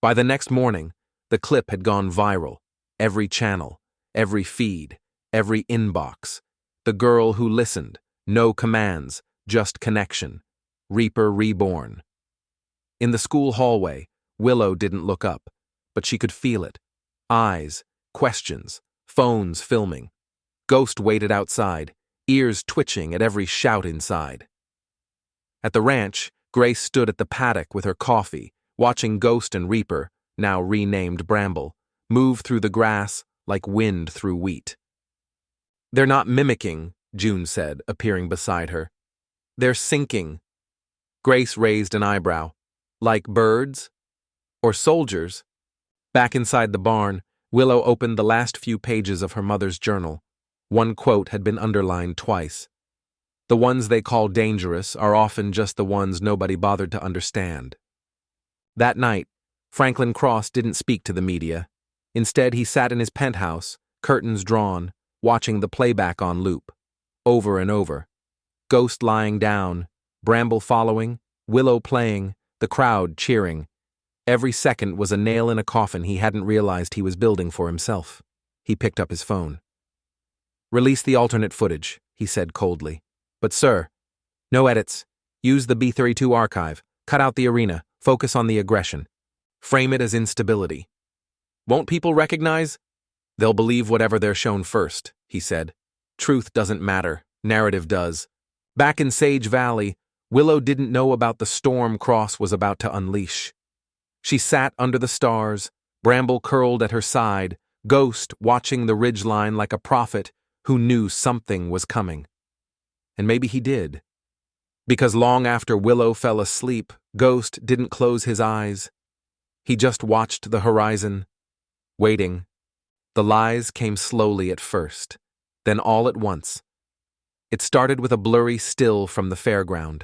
By the next morning, the clip had gone viral. Every channel, every feed, every inbox. The girl who listened, no commands, just connection. Reaper reborn. In the school hallway, Willow didn't look up, but she could feel it. Eyes, questions, phones filming. Ghost waited outside, ears twitching at every shout inside. At the ranch, Grace stood at the paddock with her coffee, watching Ghost and Reaper, now renamed Bramble, move through the grass like wind through wheat. "They're not mimicking," June said, appearing beside her. "They're syncing." Grace raised an eyebrow. "Like birds? Or soldiers?" Back inside the barn, Willow opened the last few pages of her mother's journal. One quote had been underlined twice. "The ones they call dangerous are often just the ones nobody bothered to understand." That night, Franklin Cross didn't speak to the media. Instead, he sat in his penthouse, curtains drawn, watching the playback on loop, over and over. Ghost lying down, Bramble following, Willow playing, the crowd cheering. Every second was a nail in a coffin he hadn't realized he was building for himself. He picked up his phone. "Release the alternate footage," he said coldly. "But sir, no edits. Use the B-32 archive. Cut out the arena. Focus on the aggression. Frame it as instability." "Won't people recognize?" "They'll believe whatever they're shown first," he said. "Truth doesn't matter. Narrative does." Back in Sage Valley, Willow didn't know about the storm Cross was about to unleash. She sat under the stars, Bramble curled at her side, Ghost watching the ridgeline like a prophet who knew something was coming. And maybe he did. Because long after Willow fell asleep, Ghost didn't close his eyes. He just watched the horizon, waiting. The lies came slowly at first, then all at once. It started with a blurry still from the fairground.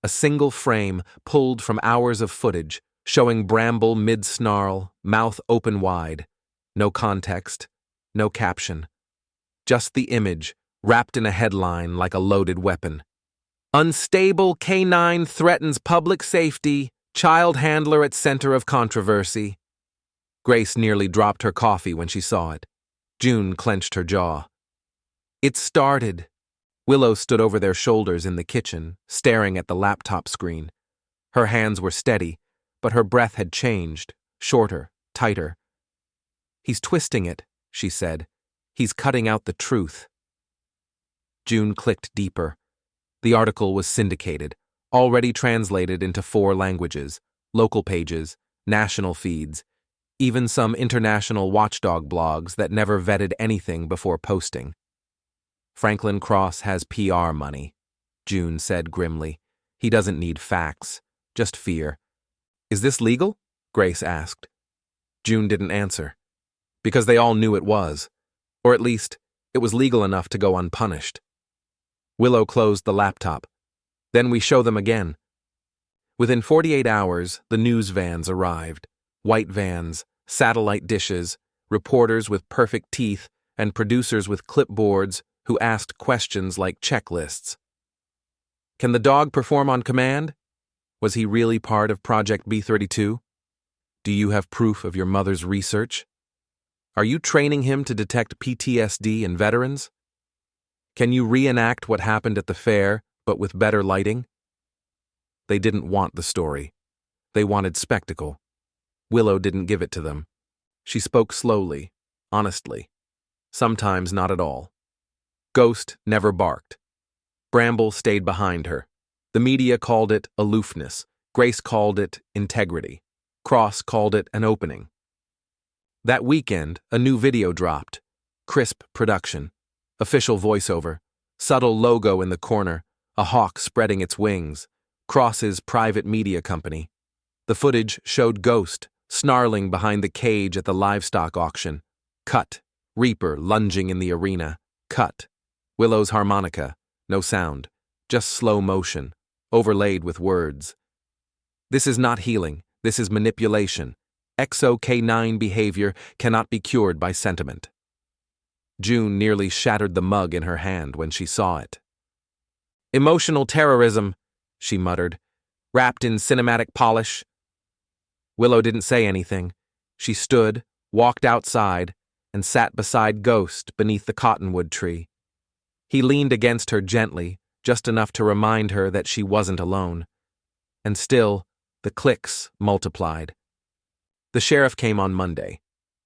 A single frame pulled from hours of footage, showing Bramble mid-snarl, mouth open wide. No context, no caption. Just the image, wrapped in a headline like a loaded weapon. "Unstable canine threatens public safety, child handler at center of controversy." Grace nearly dropped her coffee when she saw it. June clenched her jaw. It started. Willow stood over their shoulders in the kitchen, staring at the laptop screen. Her hands were steady, but her breath had changed, shorter, tighter. "He's twisting it," she said. "He's cutting out the truth." June clicked deeper. The article was syndicated, already translated into 4 languages, local pages, national feeds, even some international watchdog blogs that never vetted anything before posting. "Franklin Cross has PR money," June said grimly. "He doesn't need facts, just fear." "Is this legal?" Grace asked. June didn't answer. Because they all knew it was. Or at least, it was legal enough to go unpunished. Willow closed the laptop. Then we show them again. Within 48 hours, the news vans arrived. White vans, satellite dishes, reporters with perfect teeth, and producers with clipboards who asked questions like checklists. Can the dog perform on command? Was he really part of Project B32? Do you have proof of your mother's research? Are you training him to detect PTSD in veterans? Can you reenact what happened at the fair, but with better lighting? They didn't want the story. They wanted spectacle. Willow didn't give it to them. She spoke slowly, honestly. Sometimes not at all. Ghost never barked. Bramble stayed behind her. The media called it aloofness. Grace called it integrity. Cross called it an opening. That weekend, a new video dropped. Crisp production. Official voiceover. Subtle logo in the corner. A hawk spreading its wings. Cross's private media company. The footage showed Ghost snarling behind the cage at the livestock auction. Cut. Reaper lunging in the arena. Cut. Willow's harmonica. No sound. Just slow motion. Overlaid with words. This is not healing. This is manipulation. XO-K9 behavior cannot be cured by sentiment. June nearly shattered the mug in her hand when she saw it. Emotional terrorism, she muttered, wrapped in cinematic polish. Willow didn't say anything. She stood, walked outside, and sat beside Ghost beneath the cottonwood tree. He leaned against her gently, just enough to remind her that she wasn't alone. And still, the clicks multiplied. The sheriff came on Monday.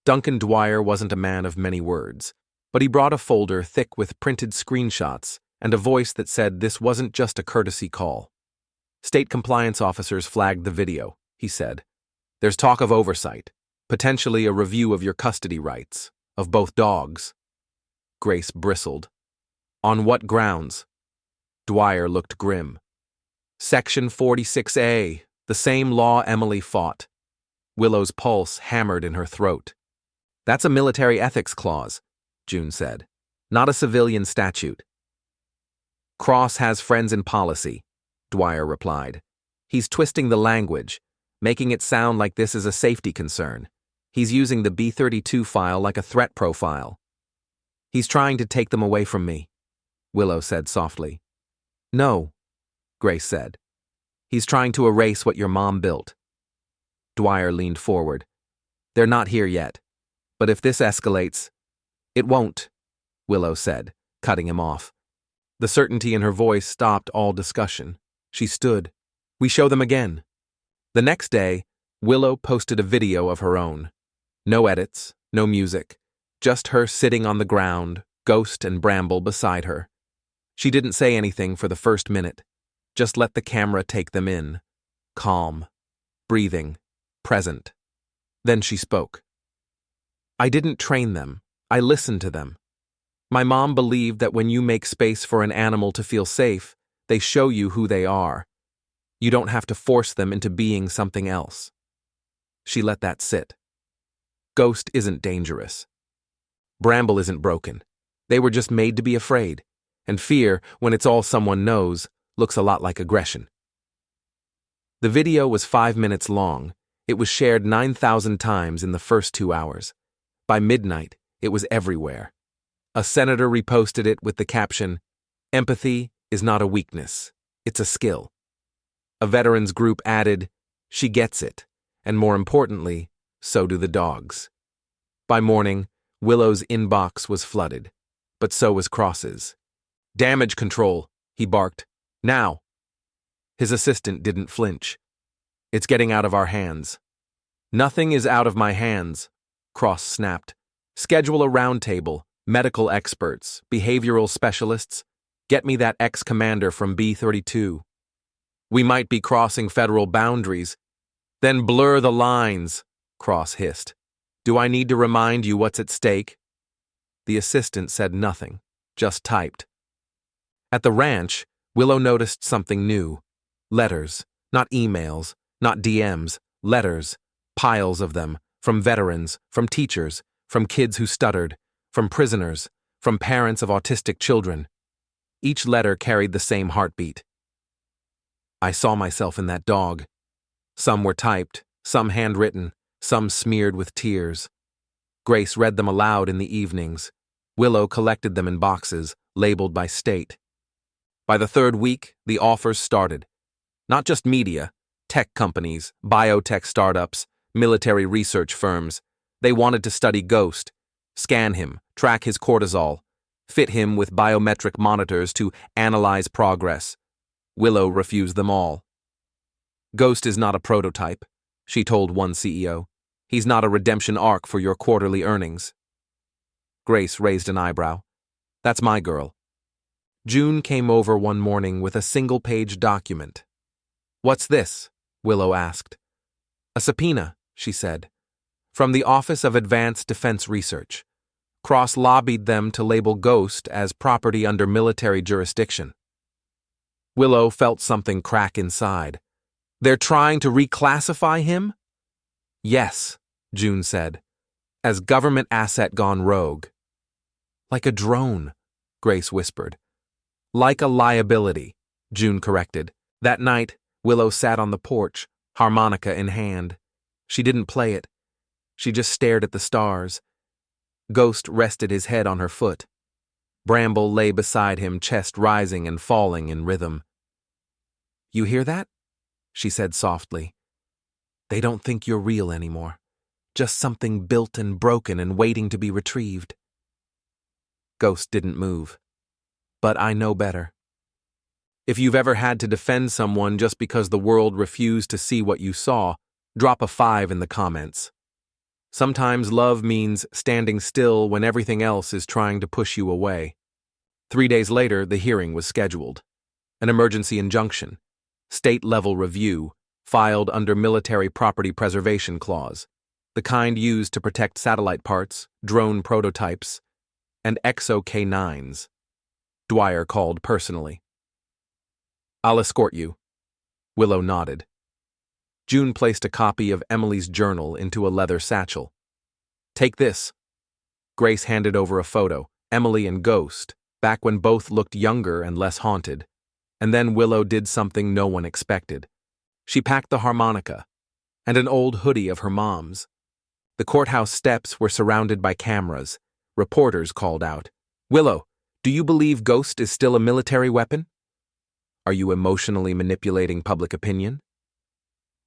Duncan Dwyer wasn't a man of many words, but he brought a folder thick with printed screenshots and a voice that said this wasn't just a courtesy call. State compliance officers flagged the video, he said. There's talk of oversight, potentially a review of your custody rights, of both dogs. Grace bristled. On what grounds? Dwyer looked grim. Section 46A, the same law Emily fought. Willow's pulse hammered in her throat. That's a military ethics clause, June said, not a civilian statute. Cross has friends in policy, Dwyer replied. He's twisting the language, making it sound like this is a safety concern. He's using the B32 file like a threat profile. He's trying to take them away from me, Willow said softly. No, Grace said. He's trying to erase what your mom built. Dwyer leaned forward. They're not here yet. But if this escalates, it won't, Willow said, cutting him off. The certainty in her voice stopped all discussion. She stood. We show them again. The next day, Willow posted a video of her own. No edits, no music, just her sitting on the ground, Ghost and Bramble beside her. She didn't say anything for the first minute. Just let the camera take them in. Calm, breathing, present. Then she spoke. I didn't train them. I listened to them. My mom believed that when you make space for an animal to feel safe, they show you who they are. You don't have to force them into being something else. She let that sit. Ghost isn't dangerous. Bramble isn't broken. They were just made to be afraid. And fear, when it's all someone knows, looks a lot like aggression. The video was 5 minutes long. It was shared 9,000 times in the first 2 hours. By midnight, it was everywhere. A senator reposted it with the caption, "Empathy is not a weakness, it's a skill." A veterans group added, "She gets it," and more importantly, so do the dogs. By morning, Willow's inbox was flooded, but so was Cross's. "Damage control," he barked. "Now." His assistant didn't flinch. "It's getting out of our hands." "Nothing is out of my hands," Cross snapped. "Schedule a roundtable, medical experts, behavioral specialists. Get me that ex-commander from B32. We might be crossing federal boundaries." "Then blur the lines," Cross hissed. "Do I need to remind you what's at stake?" The assistant said nothing, just typed. At the ranch, Willow noticed something new. Letters, not emails, not DMs, letters, piles of them, From veterans, from teachers, from kids who stuttered, from prisoners, from parents of autistic children. Each letter carried the same heartbeat. I saw myself in that dog. Some were typed, some handwritten, some smeared with tears. Grace read them aloud in the evenings. Willow collected them in boxes, labeled by state. By the third week, the offers started. Not just media, tech companies, biotech startups, military research firms. They wanted to study Ghost, scan him, track his cortisol, fit him with biometric monitors to analyze progress. Willow refused them all. Ghost is not a prototype, she told one CEO. He's not a redemption arc for your quarterly earnings. Grace raised an eyebrow. That's my girl. June came over one morning with a single-page document. What's this? Willow asked. A subpoena, she said. From the Office of Advanced Defense Research. Cross lobbied them to label Ghost as property under military jurisdiction. Willow felt something crack inside. They're trying to reclassify him? Yes, June said, as government asset gone rogue. Like a drone, Grace whispered. Like a liability, June corrected. That night, Willow sat on the porch, harmonica in hand. She didn't play it. She just stared at the stars. Ghost rested his head on her foot. Bramble lay beside him, chest rising and falling in rhythm. You hear that? She said softly. They don't think you're real anymore. Just something built and broken and waiting to be retrieved. Ghost didn't move. But I know better. If you've ever had to defend someone just because the world refused to see what you saw, drop a 5 in the comments. Sometimes love means standing still when everything else is trying to push you away. 3 days later, the hearing was scheduled. An emergency injunction, state-level review, filed under Military Property Preservation Clause, the kind used to protect satellite parts, drone prototypes, and exo-K9s. Dwyer called personally. I'll escort you. Willow nodded. June placed a copy of Emily's journal into a leather satchel. Take this. Grace handed over a photo, Emily and Ghost, back when both looked younger and less haunted. And then Willow did something no one expected. She packed the harmonica and an old hoodie of her mom's. The courthouse steps were surrounded by cameras. Reporters called out, Willow, do you believe Ghost is still a military weapon? Are you emotionally manipulating public opinion?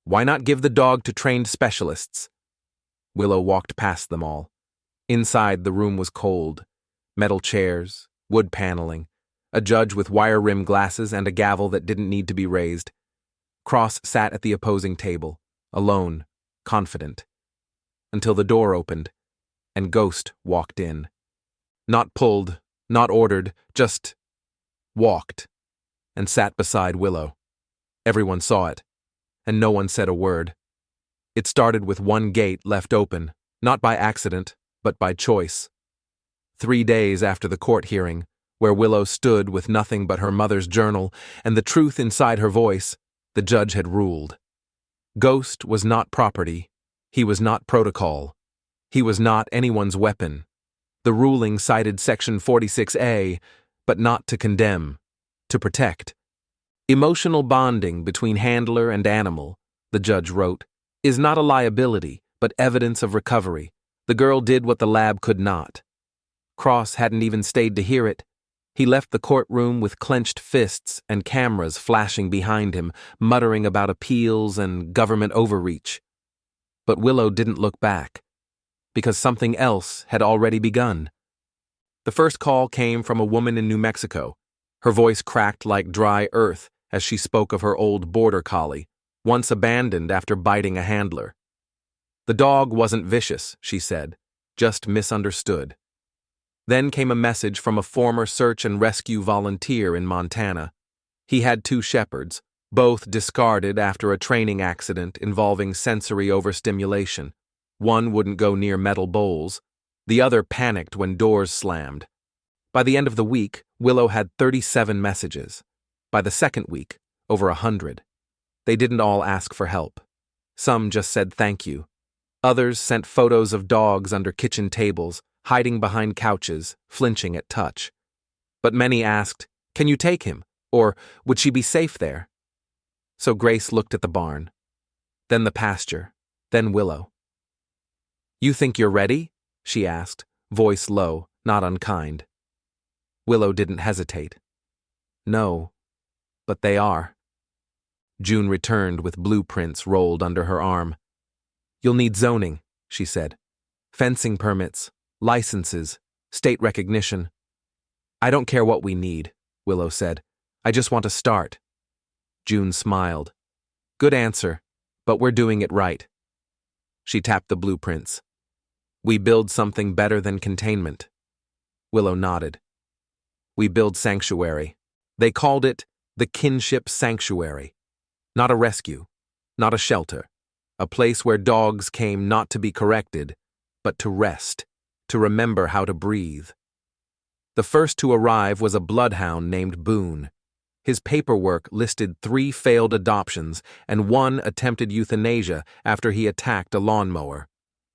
Why not give the dog to trained specialists? Willow walked past them all. Inside, the room was cold. Metal chairs, wood paneling, a judge with wire-rimmed glasses and a gavel that didn't need to be raised. Cross sat at the opposing table, alone, confident, until the door opened, and Ghost walked in. Not pulled, not ordered, just walked, and sat beside Willow. Everyone saw it, and no one said a word. It started with one gate left open, not by accident, but by choice. 3 days after the court hearing, where Willow stood with nothing but her mother's journal and the truth inside her voice, the judge had ruled. Ghost was not property. He was not protocol. He was not anyone's weapon. The ruling cited Section 46A, but not to condemn, to protect. Emotional bonding between handler and animal, the judge wrote, is not a liability, but evidence of recovery. The girl did what the lab could not. Cross hadn't even stayed to hear it. He left the courtroom with clenched fists and cameras flashing behind him, muttering about appeals and government overreach. But Willow didn't look back, because something else had already begun. The first call came from a woman in New Mexico. Her voice cracked like dry earth as she spoke of her old border collie, once abandoned after biting a handler. The dog wasn't vicious, she said, just misunderstood. Then came a message from a former search and rescue volunteer in Montana. He had 2 shepherds, both discarded after a training accident involving sensory overstimulation. One wouldn't go near metal bowls. The other panicked when doors slammed. By the end of the week, Willow had 37 messages. By the second week, over 100. They didn't all ask for help. Some just said thank you. Others sent photos of dogs under kitchen tables, hiding behind couches, flinching at touch. But many asked, "Can you take him?" Or, "Would she be safe there?" So Grace looked at the barn, then the pasture, then Willow. "You think you're ready?" she asked, voice low, not unkind. Willow didn't hesitate. "No, but they are." June returned with blueprints rolled under her arm. "You'll need zoning," she said. "Fencing permits, licenses, state recognition." "I don't care what we need," Willow said. "I just want to start." June smiled. "Good answer, but we're doing it right." She tapped the blueprints. "We build something better than containment." Willow nodded. "We build sanctuary." They called it the Kinship Sanctuary. Not a rescue, not a shelter. A place where dogs came not to be corrected, but to rest, to remember how to breathe. The first to arrive was a bloodhound named Boone. His paperwork listed 3 failed adoptions and 1 attempted euthanasia after he attacked a lawnmower.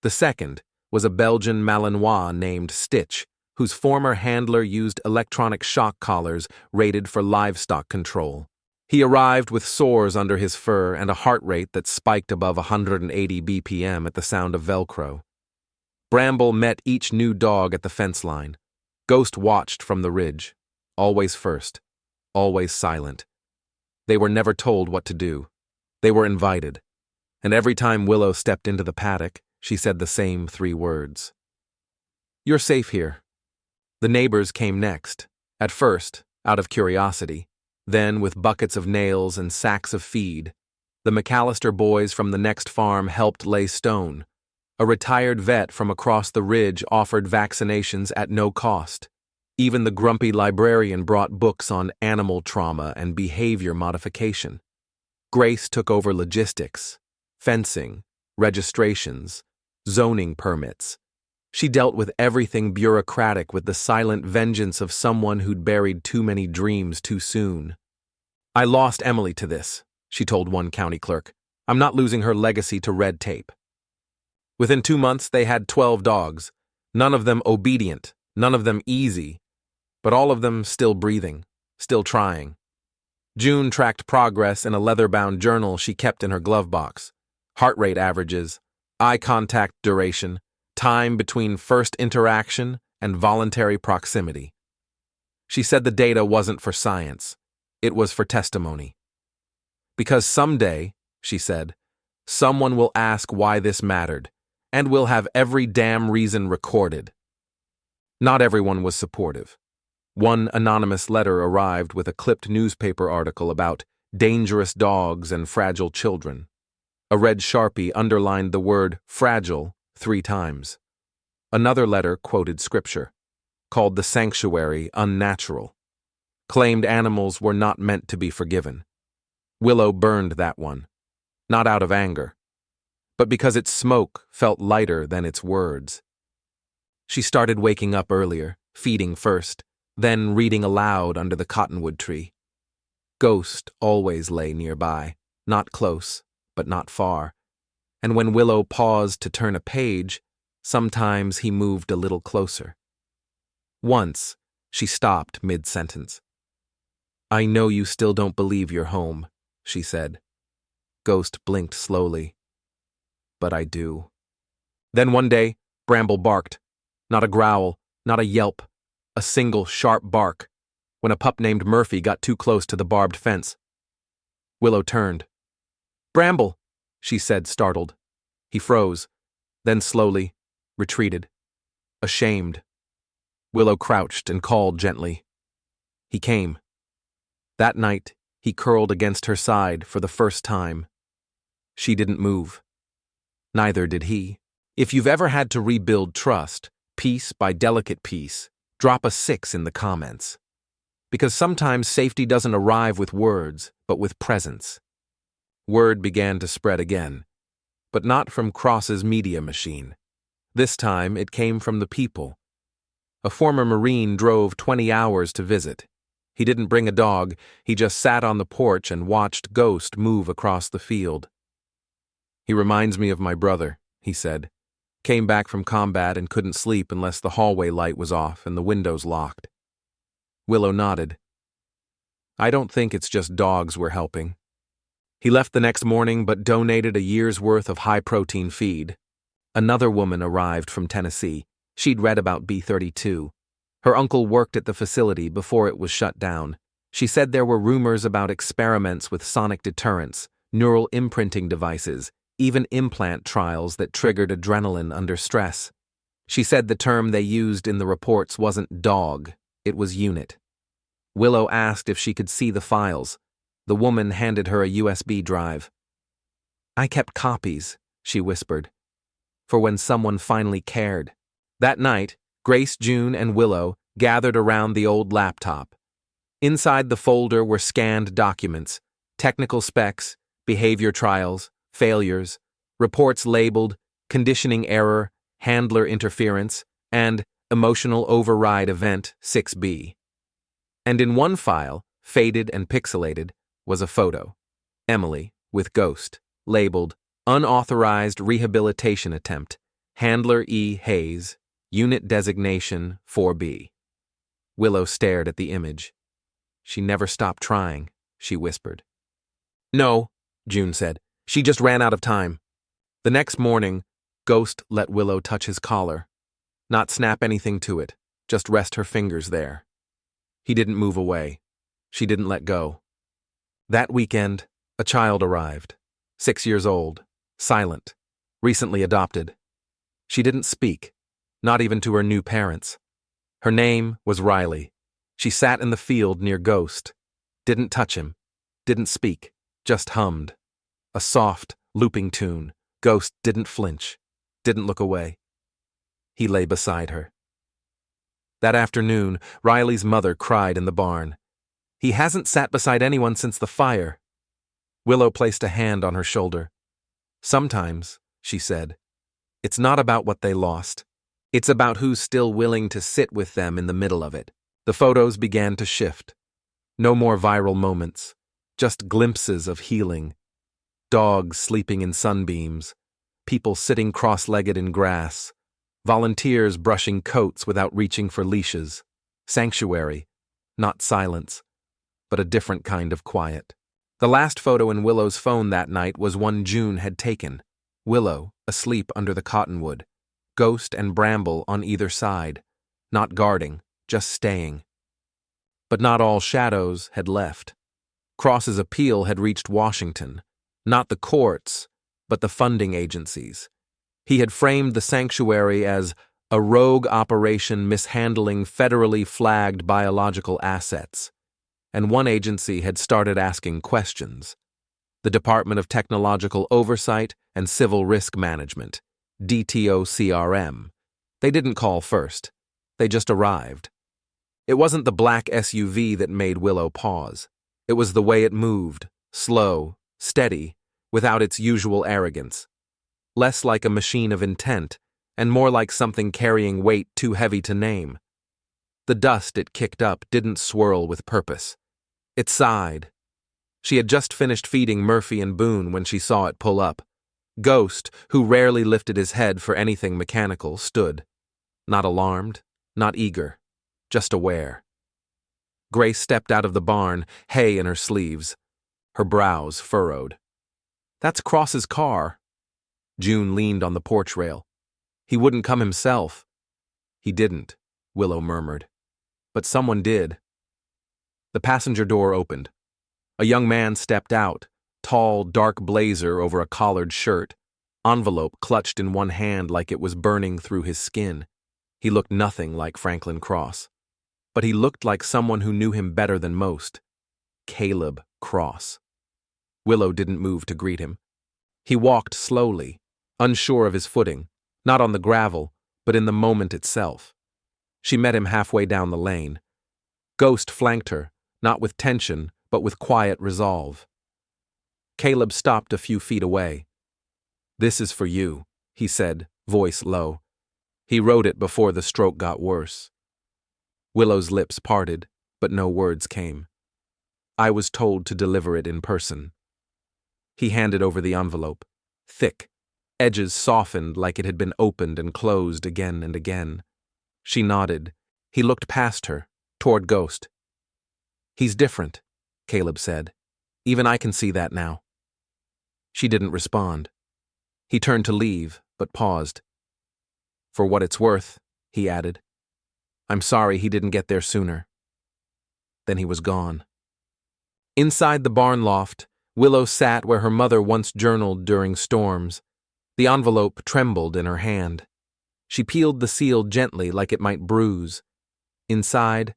The second was a Belgian Malinois named Stitch, whose former handler used electronic shock collars rated for livestock control. He arrived with sores under his fur and a heart rate that spiked above 180 BPM at the sound of Velcro. Bramble met each new dog at the fence line. Ghost watched from the ridge, always first, always silent. They were never told what to do. They were invited. And every time Willow stepped into the paddock, she said the same 3 words. "You're safe here." The neighbors came next, at first, out of curiosity. Then, with buckets of nails and sacks of feed, the McAllister boys from the next farm helped lay stone. A retired vet from across the ridge offered vaccinations at no cost. Even the grumpy librarian brought books on animal trauma and behavior modification. Grace took over logistics, fencing, registrations, zoning permits. She dealt with everything bureaucratic with the silent vengeance of someone who'd buried too many dreams too soon. "I lost Emily to this," she told one county clerk. "I'm not losing her legacy to red tape." Within 2 months, they had 12 dogs, none of them obedient, none of them easy, but all of them still breathing, still trying. June tracked progress in a leather-bound journal she kept in her glove box. Heart rate averages, eye contact duration, time between first interaction and voluntary proximity. She said the data wasn't for science, it was for testimony. "Because someday," she said, "someone will ask why this mattered, and we'll have every damn reason recorded." Not everyone was supportive. One anonymous letter arrived with a clipped newspaper article about dangerous dogs and fragile children. A red Sharpie underlined the word fragile 3 times. Another letter quoted scripture, called the sanctuary unnatural, claimed animals were not meant to be forgiven. Willow burned that one, not out of anger, but because its smoke felt lighter than its words. She started waking up earlier, feeding first, then reading aloud under the cottonwood tree. Ghost always lay nearby, not close, but not far, and when Willow paused to turn a page, sometimes he moved a little closer. Once, she stopped mid-sentence. "I know you still don't believe you're home," she said. Ghost blinked slowly. "But I do." Then one day, Bramble barked. Not a growl, not a yelp, a single sharp bark, when a pup named Murphy got too close to the barbed fence. Willow turned. "Bramble," she said, startled. He froze, then slowly retreated, ashamed. Willow crouched and called gently. He came. That night, he curled against her side for the first time. She didn't move. Neither did he. If you've ever had to rebuild trust, piece by delicate piece, drop a 6 in the comments. Because sometimes safety doesn't arrive with words, but with presence. Word began to spread again, but not from Cross's media machine. This time, it came from the people. A former Marine drove 20 hours to visit. He didn't bring a dog, he just sat on the porch and watched Ghost move across the field. "He reminds me of my brother," he said. Came back from combat and couldn't sleep unless the hallway light was off and the windows locked. Willow nodded. I don't think it's just dogs we're helping. He left the next morning but donated a year's worth of high-protein feed. Another woman arrived from Tennessee. She'd read about B32. Her uncle worked at the facility before it was shut down. She said there were rumors about experiments with sonic deterrents, neural imprinting devices, even implant trials that triggered adrenaline under stress. She said the term they used in the reports wasn't dog, it was unit. Willow asked if she could see the files. The woman handed her a USB drive. I kept copies, she whispered, for when someone finally cared. That night, Grace, June, and Willow gathered around the old laptop. Inside the folder were scanned documents, technical specs, behavior trials, failures, reports labeled conditioning error, handler interference, and emotional override event 6B. And in one file, faded and pixelated, was a photo. Emily, with Ghost, labeled unauthorized rehabilitation attempt, handler E. Hayes, unit designation 4B. Willow stared at the image. She never stopped trying, she whispered. No, June said. She just ran out of time. The next morning, Ghost let Willow touch his collar. Not snap anything to it, just rest her fingers there. He didn't move away. She didn't let go. That weekend, a child arrived. 6 years old, silent, recently adopted. She didn't speak, not even to her new parents. Her name was Riley. She sat in the field near Ghost. Didn't touch him, didn't speak, just hummed. A soft, looping tune. Ghost didn't flinch, didn't look away. He lay beside her. That afternoon, Riley's mother cried in the barn. He hasn't sat beside anyone since the fire. Willow placed a hand on her shoulder. Sometimes, she said, it's not about what they lost. It's about who's still willing to sit with them in the middle of it. The photos began to shift. No more viral moments, just glimpses of healing. Dogs sleeping in sunbeams, people sitting cross-legged in grass, volunteers brushing coats without reaching for leashes. Sanctuary, not silence, but a different kind of quiet. The last photo in Willow's phone that night was one June had taken. Willow, asleep under the cottonwood. Ghost and Bramble on either side. Not guarding, just staying. But not all shadows had left. Cross's appeal had reached Washington. Not the courts, but the funding agencies. He had framed the sanctuary as a rogue operation mishandling federally flagged biological assets. And one agency had started asking questions. The Department of Technological Oversight and Civil Risk Management, DTOCRM. They didn't call first. They just arrived. It wasn't the black SUV that made Willow pause. It was the way it moved, slow, steady, without its usual arrogance. Less like a machine of intent, and more like something carrying weight too heavy to name. The dust it kicked up didn't swirl with purpose. It sighed. She had just finished feeding Murphy and Boone when she saw it pull up. Ghost, who rarely lifted his head for anything mechanical, stood. Not alarmed, not eager, just aware. Grace stepped out of the barn, hay in her sleeves. Her brows furrowed. That's Cross's car. June leaned on the porch rail. He wouldn't come himself. He didn't, Willow murmured. But someone did. The passenger door opened. A young man stepped out, tall, dark blazer over a collared shirt, envelope clutched in one hand like it was burning through his skin. He looked nothing like Franklin Cross. But he looked like someone who knew him better than most. Caleb Cross. Willow didn't move to greet him. He walked slowly, unsure of his footing, not on the gravel, but in the moment itself. She met him halfway down the lane. Ghost flanked her, not with tension, but with quiet resolve. Caleb stopped a few feet away. "This is for you," he said, voice low. He wrote it before the stroke got worse. Willow's lips parted, but no words came. "I was told to deliver it in person." He handed over the envelope, thick, edges softened like it had been opened and closed again and again. She nodded. He looked past her, toward Ghost. "He's different," Caleb said. "Even I can see that now." She didn't respond. He turned to leave, but paused. "For what it's worth," he added. "I'm sorry he didn't get there sooner." Then he was gone. Inside the barn loft, Willow sat where her mother once journaled during storms. The envelope trembled in her hand. She peeled the seal gently like it might bruise. Inside,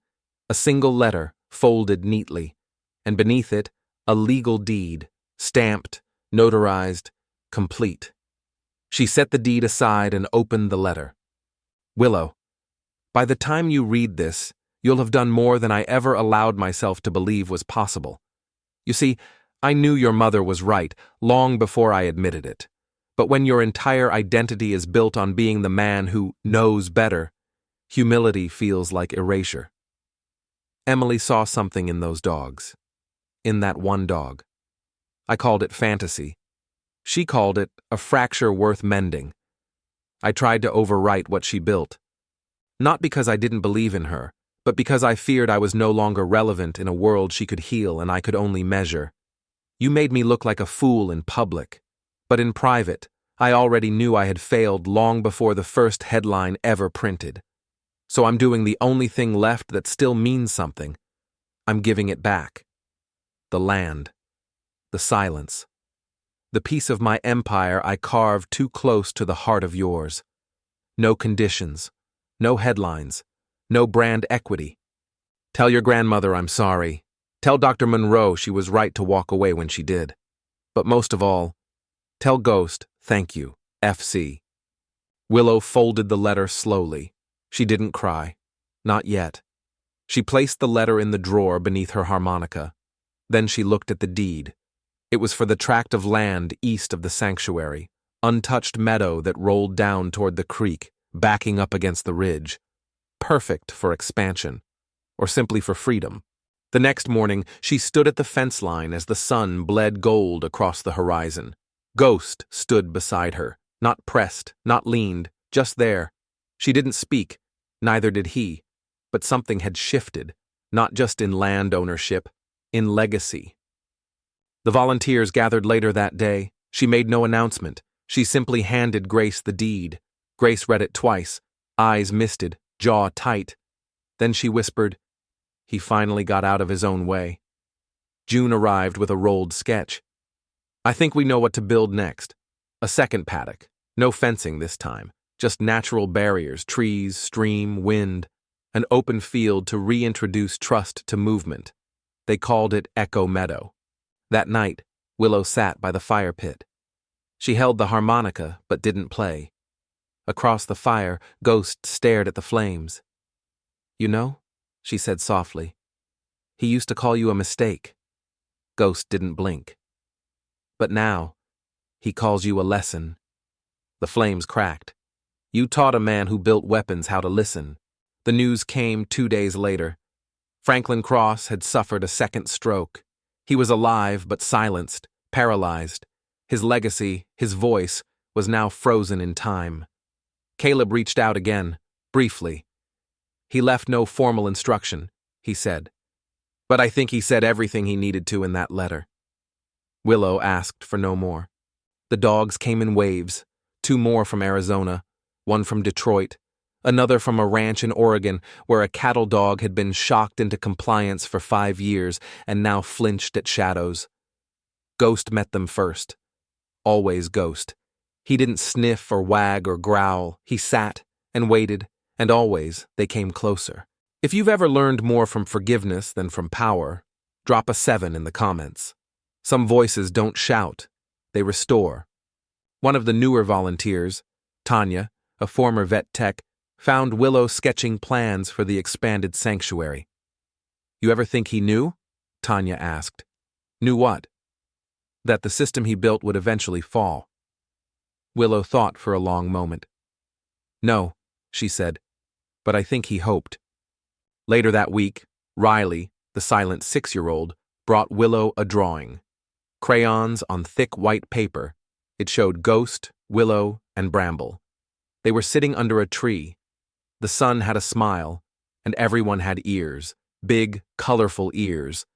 a single letter, folded neatly, and beneath it, a legal deed, stamped, notarized, complete. She set the deed aside and opened the letter. "Willow, by the time you read this, you'll have done more than I ever allowed myself to believe was possible. You see, I knew your mother was right long before I admitted it. But when your entire identity is built on being the man who knows better, humility feels like erasure." Emily saw something in those dogs. In that one dog. I called it fantasy. She called it a fracture worth mending. I tried to overwrite what she built. Not because I didn't believe in her, but because I feared I was no longer relevant in a world she could heal and I could only measure. You made me look like a fool in public. But in private, I already knew I had failed long before the first headline ever printed. So I'm doing the only thing left that still means something. I'm giving it back. The land. The silence. The piece of my empire I carved too close to the heart of yours. No conditions. No headlines. No brand equity. Tell your grandmother I'm sorry. Tell Dr. Monroe she was right to walk away when she did. But most of all, tell Ghost, thank you, FC. Willow folded the letter slowly. She didn't cry. Not yet. She placed the letter in the drawer beneath her harmonica. Then she looked at the deed. It was for the tract of land east of the sanctuary, untouched meadow that rolled down toward the creek, backing up against the ridge. Perfect for expansion, or simply for freedom. The next morning, she stood at the fence line as the sun bled gold across the horizon. Ghost stood beside her, not pressed, not leaned, just there. She didn't speak, neither did he, but something had shifted, not just in land ownership, in legacy. The volunteers gathered later that day. She made no announcement. She simply handed Grace the deed. Grace read it twice, eyes misted, jaw tight. Then she whispered, "He finally got out of his own way." June arrived with a rolled sketch. "I think we know what to build next. A second paddock. No fencing this time. Just natural barriers, trees, stream, wind. An open field to reintroduce trust to movement. They called it Echo Meadow." That night, Willow sat by the fire pit. She held the harmonica but didn't play. Across the fire, Ghost stared at the flames. "You know," she said softly, "he used to call you a mistake." Ghost didn't blink. "But now, he calls you a lesson." The flames cracked. "You taught a man who built weapons how to listen." The news came 2 days later. Franklin Cross had suffered a second stroke. He was alive but silenced, paralyzed. His legacy, his voice, was now frozen in time. Caleb reached out again, briefly. "He left no formal instruction," he said. "But I think he said everything he needed to in that letter." Willow asked for no more. The dogs came in waves, 2 more from Arizona, 1 from Detroit, another from a ranch in Oregon where a cattle dog had been shocked into compliance for 5 years and now flinched at shadows. Ghost met them first. Always Ghost. He didn't sniff or wag or growl. He sat and waited, and always they came closer. If you've ever learned more from forgiveness than from power, drop a 7 in the comments. Some voices don't shout, they restore. One of the newer volunteers, Tanya, a former vet tech, found Willow sketching plans for the expanded sanctuary. "You ever think he knew?" Tanya asked. "Knew what?" "That the system he built would eventually fall." Willow thought for a long moment. "No," she said, "but I think he hoped." Later that week, Riley, the silent 6-year-old, brought Willow a drawing. Crayons on thick white paper, it showed Ghost, Willow, and Bramble. They were sitting under a tree. The sun had a smile, and everyone had ears, big, colorful ears.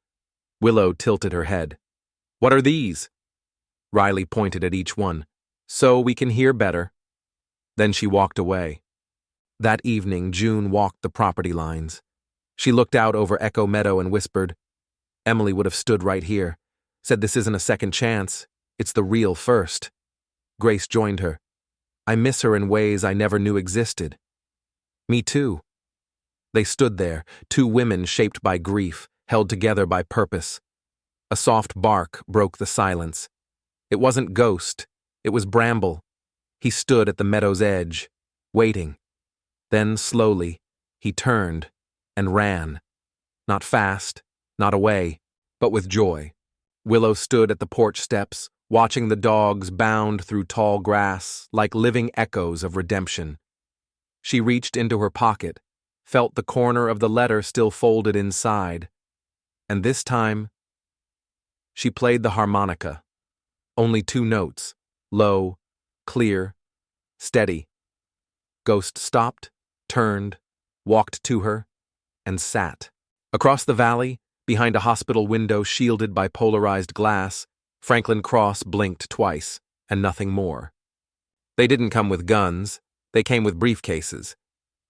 Willow tilted her head. "What are these?" Riley pointed at each one. "So we can hear better." Then she walked away. That evening, June walked the property lines. She looked out over Echo Meadow and whispered, "Emily would have stood right here. Said this isn't a second chance. It's the real first." Grace joined her. "I miss her in ways I never knew existed." "Me too." They stood there, two women shaped by grief, held together by purpose. A soft bark broke the silence. It wasn't Ghost, it was Bramble. He stood at the meadow's edge, waiting. Then, slowly, he turned and ran. Not fast, not away, but with joy. Willow stood at the porch steps, watching the dogs bound through tall grass like living echoes of redemption. She reached into her pocket, felt the corner of the letter still folded inside, and this time, she played the harmonica. Only 2 notes, low, clear, steady. Ghost stopped, turned, walked to her, and sat. Across the valley, behind a hospital window shielded by polarized glass, Franklin Cross blinked twice, and nothing more. They didn't come with guns, they came with briefcases.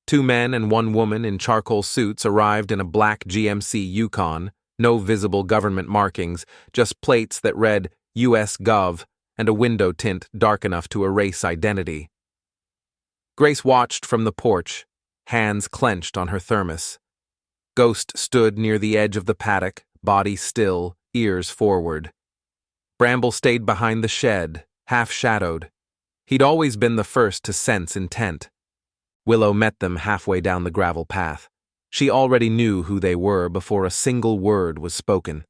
2 men and 1 woman in charcoal suits arrived in a black GMC Yukon, no visible government markings, just plates that read US Gov and a window tint dark enough to erase identity. Grace watched from the porch, hands clenched on her thermos. Ghost stood near the edge of the paddock, body still, ears forward. Bramble stayed behind the shed, half-shadowed. He'd always been the first to sense intent. Willow met them halfway down the gravel path. She already knew who they were before a single word was spoken.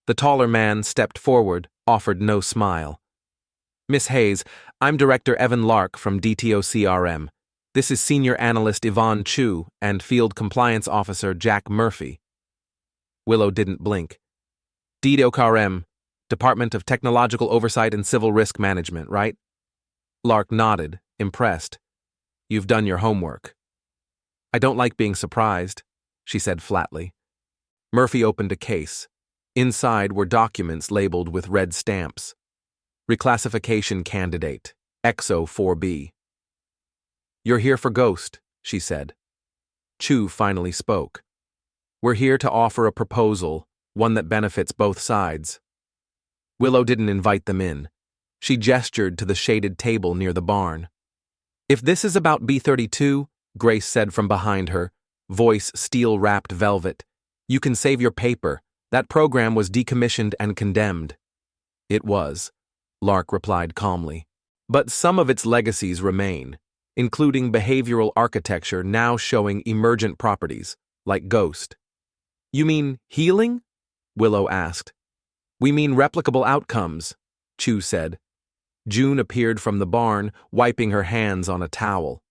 The taller man stepped forward, offered no smile. "Miss Hayes, I'm Director Evan Lark from DTOCRM. This is Senior Analyst Yvonne Chu and Field Compliance Officer Jack Murphy." Willow didn't blink. "DTOCRM, Department of Technological Oversight and Civil Risk Management, right?" Lark nodded, impressed. "You've done your homework." "I don't like being surprised," she said flatly. Murphy opened a case. Inside were documents labeled with red stamps. "Reclassification candidate, EXO 4B. "You're here for Ghost," she said. Chu finally spoke. "We're here to offer a proposal, one that benefits both sides." Willow didn't invite them in. She gestured to the shaded table near the barn. "If this is about B-32, Grace said from behind her, voice steel-wrapped velvet, "you can save your paper. That program was decommissioned and condemned." "It was," Lark replied calmly. "But some of its legacies remain, including behavioral architecture now showing emergent properties, like Ghost." "You mean healing?" Willow asked. "We mean replicable outcomes," Chu said. June appeared from the barn, wiping her hands on a towel.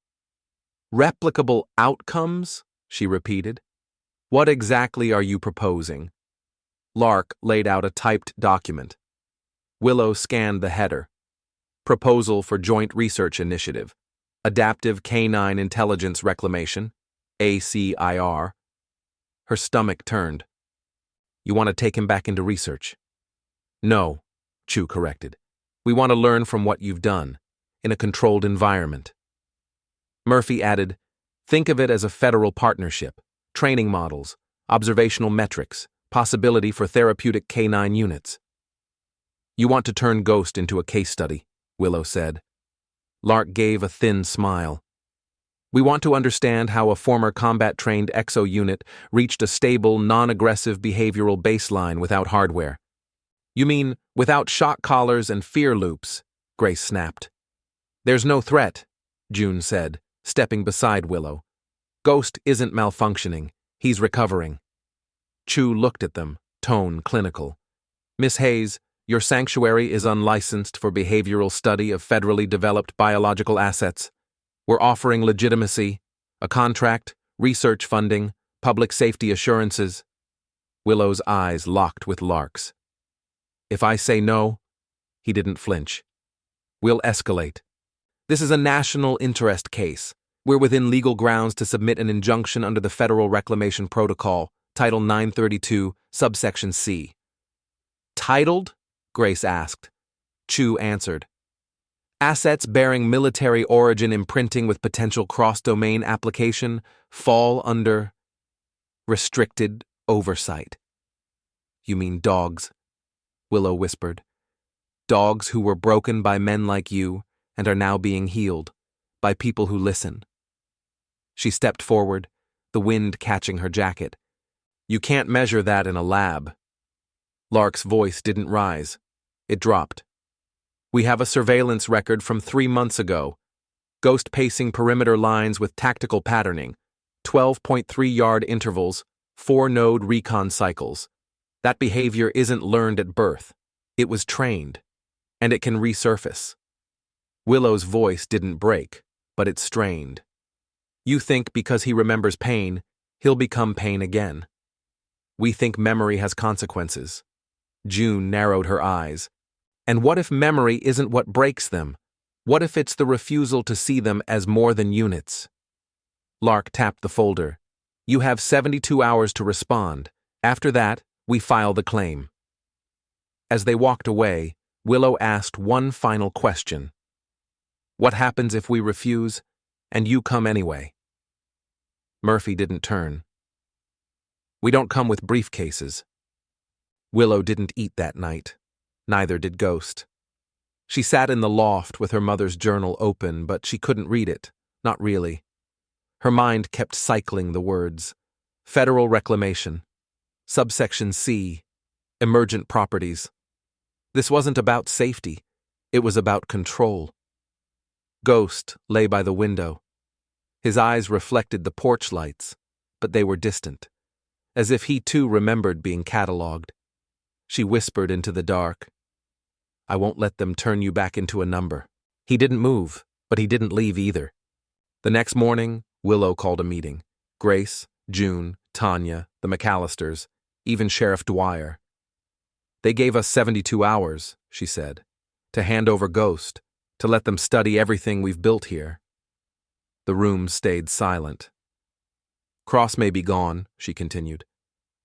"Replicable outcomes?" she repeated. "What exactly are you proposing?" Lark laid out a typed document. Willow scanned the header. "Proposal for Joint Research Initiative. Adaptive Canine Intelligence Reclamation, ACIR." Her stomach turned. "You want to take him back into research?" "No," Chu corrected. "We want to learn from what you've done, in a controlled environment." Murphy added, "Think of it as a federal partnership, training models, observational metrics, possibility for therapeutic canine units." "You want to turn Ghost into a case study," Willow said. Lark gave a thin smile. "We want to understand how a former combat-trained EXO unit reached a stable, non-aggressive behavioral baseline without hardware." "You mean without shock collars and fear loops?" Grace snapped. "There's no threat," June said, stepping beside Willow. "Ghost isn't malfunctioning. He's recovering." Chu looked at them, tone clinical. "Miss Hayes, your sanctuary is unlicensed for behavioral study of federally developed biological assets. We're offering legitimacy, a contract, research funding, public safety assurances." Willow's eyes locked with Lark's. "If I say no," he didn't flinch. We'll escalate. This is a national interest case. We're within legal grounds to submit an injunction under the Federal Reclamation Protocol, Title 932, subsection C. Titled? Grace asked. Chu answered. Assets bearing military origin imprinting with potential cross-domain application fall under restricted oversight. You mean dogs? Willow whispered. Dogs who were broken by men like you and are now being healed by people who listen. She stepped forward, the wind catching her jacket. You can't measure that in a lab. Lark's voice didn't rise. It dropped. We have a surveillance record from 3 months ago. Ghost pacing perimeter lines with tactical patterning, 12.3-yard intervals, 4-node recon cycles. That behavior isn't learned at birth. It was trained. And it can resurface. Willow's voice didn't break, but it strained. You think because he remembers pain, he'll become pain again. We think memory has consequences. June narrowed her eyes. And what if memory isn't what breaks them? What if it's the refusal to see them as more than units? Lark tapped the folder. You have 72 hours to respond. After that, we file the claim. As they walked away, Willow asked one final question. What happens if we refuse, and you come anyway? Murphy didn't turn. We don't come with briefcases. Willow didn't eat that night. Neither did Ghost. She sat in the loft with her mother's journal open, but she couldn't read it, not really. Her mind kept cycling the words. Federal Reclamation. Subsection C. Emergent Properties. This wasn't about safety. It was about control. Ghost lay by the window. His eyes reflected the porch lights, but they were distant, as if he too remembered being catalogued. She whispered into the dark. I won't let them turn you back into a number. He didn't move, but he didn't leave either. The next morning, Willow called a meeting. Grace, June, Tanya, the McAllisters, even Sheriff Dwyer. They gave us 72 hours, she said, to hand over Ghost, to let them study everything we've built here. The room stayed silent. Cross may be gone, she continued,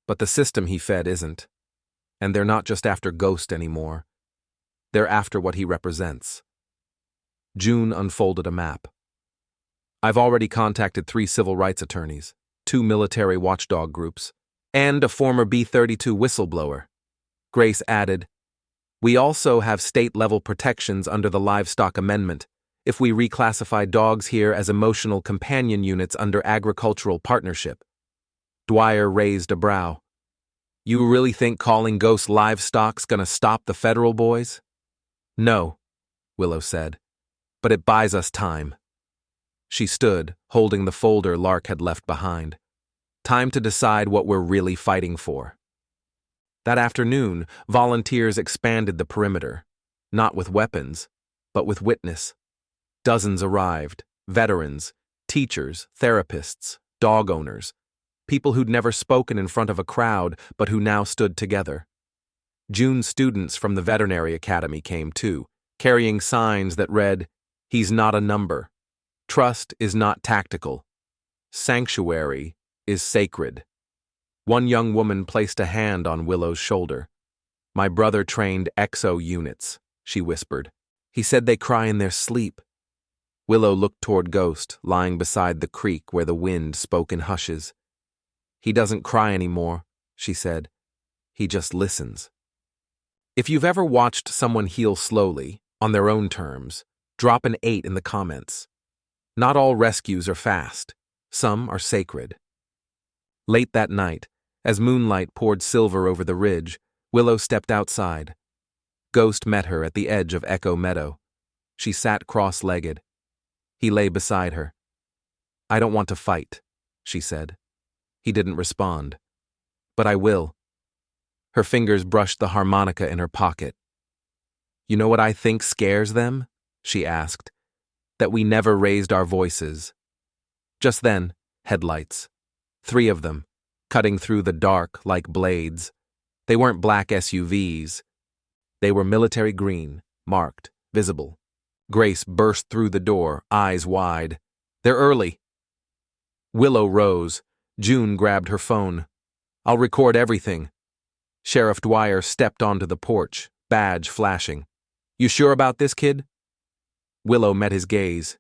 but the system he fed isn't. And they're not just after Ghost anymore. They're after what he represents. June unfolded a map. I've already contacted 3 civil rights attorneys, 2 military watchdog groups, and a former B-32 whistleblower. Grace added, we also have state-level protections under the Livestock Amendment if we reclassify dogs here as emotional companion units under agricultural partnership. Dwyer raised a brow. You really think calling Ghost livestock's gonna stop the federal boys? No, Willow said, but it buys us time. She stood, holding the folder Lark had left behind. Time to decide what we're really fighting for. That afternoon, volunteers expanded the perimeter, not with weapons, but with witness. Dozens arrived, veterans, teachers, therapists, dog owners, people who'd never spoken in front of a crowd but who now stood together. June's students from the veterinary academy came too, carrying signs that read, He's not a number. Trust is not tactical. Sanctuary is sacred. One young woman placed a hand on Willow's shoulder. My brother trained exo units, she whispered. He said they cry in their sleep. Willow looked toward Ghost, lying beside the creek where the wind spoke in hushes. He doesn't cry anymore, she said. He just listens. If you've ever watched someone heal slowly, on their own terms, drop an 8 in the comments. Not all rescues are fast. Some are sacred. Late that night, as moonlight poured silver over the ridge, Willow stepped outside. Ghost met her at the edge of Echo Meadow. She sat cross-legged. He lay beside her. I don't want to fight, she said. He didn't respond. But I will. Her fingers brushed the harmonica in her pocket. You know what I think scares them? She asked. That we never raised our voices. Just then, headlights. 3 of them, cutting through the dark like blades. They weren't black SUVs. They were military green, marked, visible. Grace burst through the door, eyes wide. "They're early." Willow rose. June grabbed her phone. "I'll record everything." Sheriff Dwyer stepped onto the porch, badge flashing. "You sure about this, kid?" Willow met his gaze.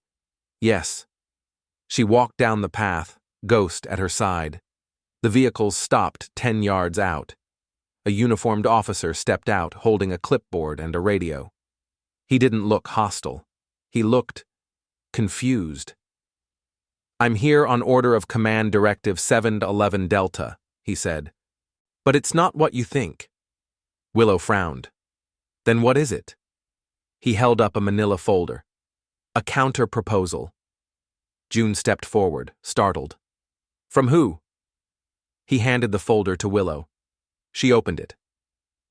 "Yes." She walked down the path, Ghost at her side. The vehicles stopped 10 yards out. A uniformed officer stepped out, holding a clipboard and a radio. He didn't look hostile. He looked confused. "I'm here on order of Command Directive 711 Delta," he said. "But it's not what you think." Willow frowned. "Then what is it?" He held up a manila folder. "A counter-proposal." June stepped forward, startled. "From who?" He handed the folder to Willow. She opened it.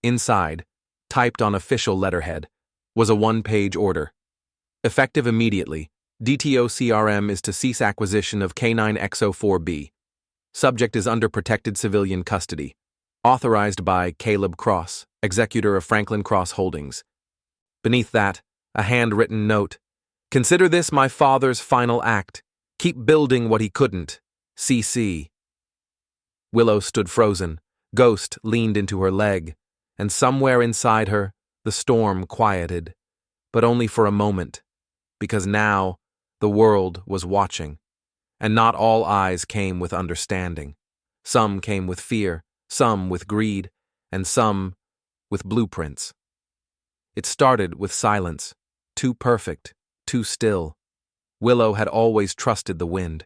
Inside, typed on official letterhead, was a one-page order. "Effective immediately, DTO-CRM is to cease acquisition of K9XO4B. Subject is under protected civilian custody. Authorized by Caleb Cross, executor of Franklin Cross Holdings." Beneath that, a handwritten note. "Consider this my father's final act. Keep building what he couldn't. CC." Willow stood frozen. Ghost leaned into her leg, and somewhere inside her, the storm quieted. But only for a moment, because now the world was watching, and not all eyes came with understanding. Some came with fear, some with greed, and some with blueprints. It started with silence, too perfect, too still. Willow had always trusted the wind.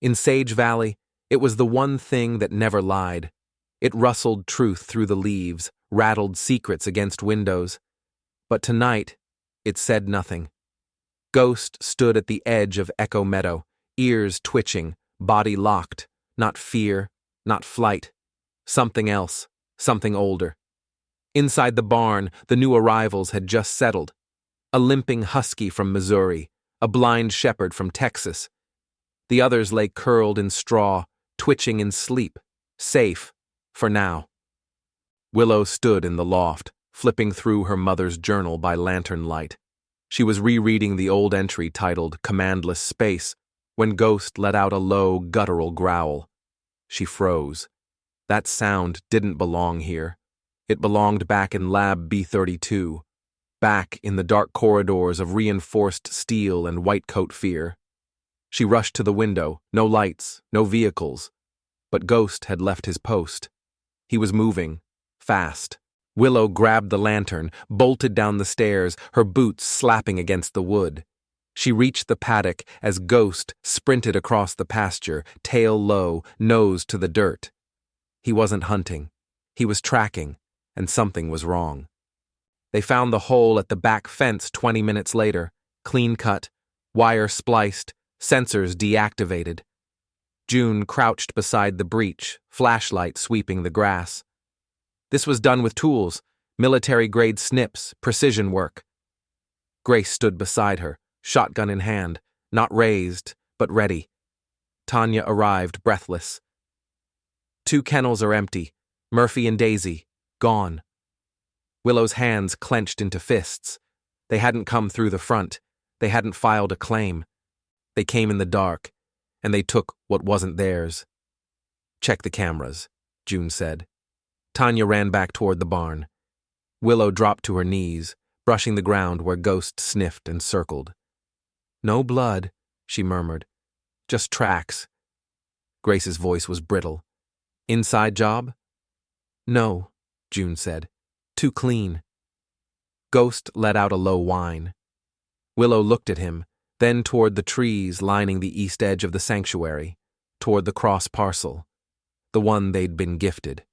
In Sage Valley, it was the one thing that never lied. It rustled truth through the leaves, rattled secrets against windows. But tonight, it said nothing. Ghost stood at the edge of Echo Meadow, ears twitching, body locked. Not fear, not flight. Something else, something older. Inside the barn, the new arrivals had just settled. A limping husky from Missouri, a blind shepherd from Texas. The others lay curled in straw, twitching in sleep, safe, for now. Willow stood in the loft, flipping through her mother's journal by lantern light. She was rereading the old entry titled "Commandless Space" when Ghost let out a low, guttural growl. She froze. That sound didn't belong here. It belonged back in Lab B-32, back in the dark corridors of reinforced steel and white-coat fear. She rushed to the window, no lights, no vehicles. But Ghost had left his post. He was moving, fast. Willow grabbed the lantern, bolted down the stairs, her boots slapping against the wood. She reached the paddock as Ghost sprinted across the pasture, tail low, nose to the dirt. He wasn't hunting. He was tracking, and something was wrong. They found the hole at the back fence 20 minutes later, clean cut, wire spliced, sensors deactivated. June crouched beside the breach, flashlight sweeping the grass. This was done with tools, military-grade snips, precision work. Grace stood beside her, shotgun in hand, not raised, but ready. Tanya arrived, breathless. 2 kennels are empty. Murphy and Daisy, gone. Willow's hands clenched into fists. They hadn't come through the front. They hadn't filed a claim. They came in the dark, and they took what wasn't theirs. "Check the cameras," June said. Tanya ran back toward the barn. Willow dropped to her knees, brushing the ground where Ghost sniffed and circled. "No blood," she murmured. "Just tracks." Grace's voice was brittle. "Inside job?" "No," June said. "Too clean." Ghost let out a low whine. Willow looked at him, then toward the trees lining the east edge of the sanctuary, toward the cross parcel, the one they'd been gifted.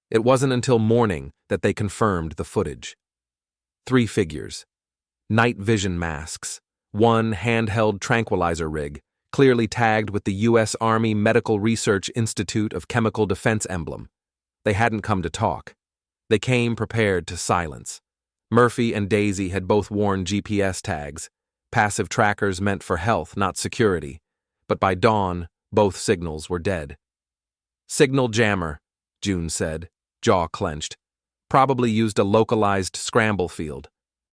It wasn't until morning that they confirmed the footage. 3 figures. Night vision masks. 1 handheld tranquilizer rig, clearly tagged with the U.S. Army Medical Research Institute of Chemical Defense emblem. They hadn't come to talk. They came prepared to silence. Murphy and Daisy had both worn GPS tags, passive trackers meant for health, not security. But by dawn, both signals were dead. "Signal jammer," June said, jaw clenched. "Probably used a localized scramble field.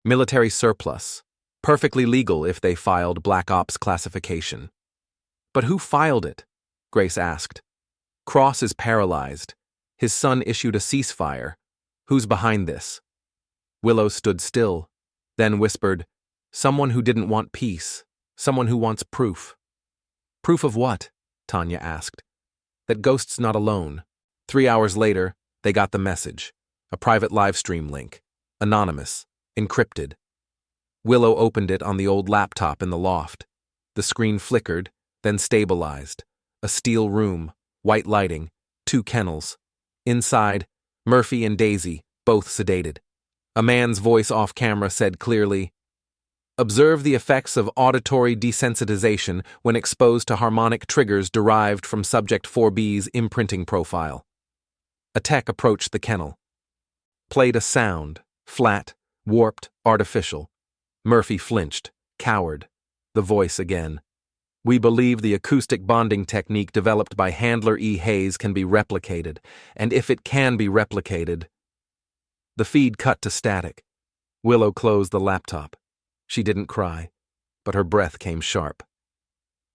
Military surplus. Perfectly legal if they filed Black Ops classification. But who filed it? Grace asked. Cross is paralyzed. His son issued a ceasefire. Who's behind this? Willow stood still, then whispered, someone who didn't want peace, someone who wants proof. Proof of what? Tanya asked. That Ghost's not alone. 3 hours later, they got the message. A private livestream link. Anonymous. Encrypted. Willow opened it on the old laptop in the loft. The screen flickered, then stabilized. A steel room, white lighting, 2 kennels. Inside, Murphy and Daisy, both sedated. A man's voice off camera said clearly, observe the effects of auditory desensitization when exposed to harmonic triggers derived from Subject 4B's imprinting profile. A tech approached the kennel. Played a sound, flat, warped, artificial. Murphy flinched, cowered. The voice again. We believe the acoustic bonding technique developed by Handler E. Hayes can be replicated, and if it can be replicated... The feed cut to static. Willow closed the laptop. She didn't cry, but her breath came sharp.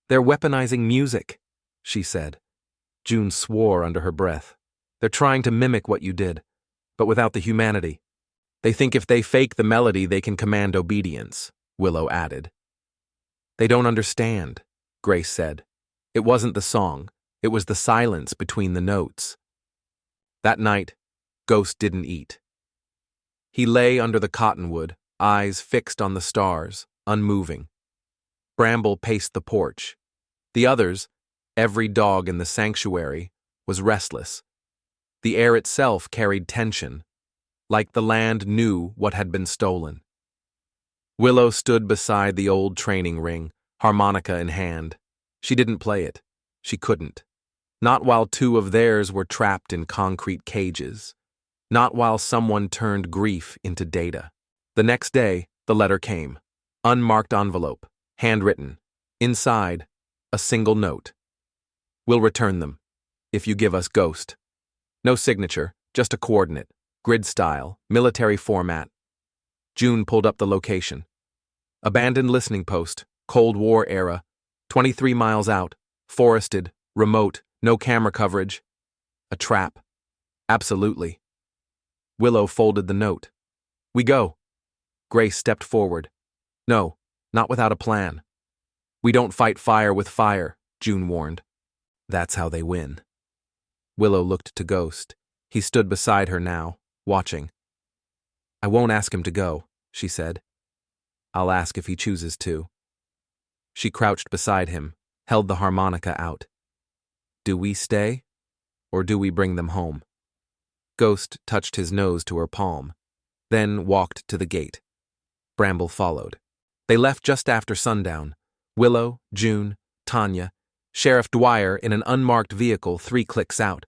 They're weaponizing music, she said. June swore under her breath. They're trying to mimic what you did, but without the humanity. They think if they fake the melody they can command obedience, Willow added. They don't understand, Grace said. It wasn't the song, it was the silence between the notes. That night, Ghost didn't eat. He lay under the cottonwood, eyes fixed on the stars, unmoving. Bramble paced the porch. The others, every dog in the sanctuary, was restless. The air itself carried tension, like the land knew what had been stolen. Willow stood beside the old training ring, harmonica in hand. She didn't play it. She couldn't. Not while 2 of theirs were trapped in concrete cages. Not while someone turned grief into data. The next day, the letter came. Unmarked envelope, handwritten. Inside, a single note. We'll return them, if you give us Ghost. No signature, just a coordinate. Grid style, military format. June pulled up the location. Abandoned listening post, Cold War era, 23 miles out, forested, remote, no camera coverage. A trap. Absolutely. Willow folded the note. We go. Grace stepped forward. No, not without a plan. We don't fight fire with fire, June warned. That's how they win. Willow looked to Ghost. He stood beside her now, watching. I won't ask him to go, she said. I'll ask if he chooses to. She crouched beside him, held the harmonica out. Do we stay, or do we bring them home? Ghost touched his nose to her palm, then walked to the gate. Bramble followed. They left just after sundown. Willow, June, Tanya, Sheriff Dwyer in an unmarked vehicle 3 clicks out.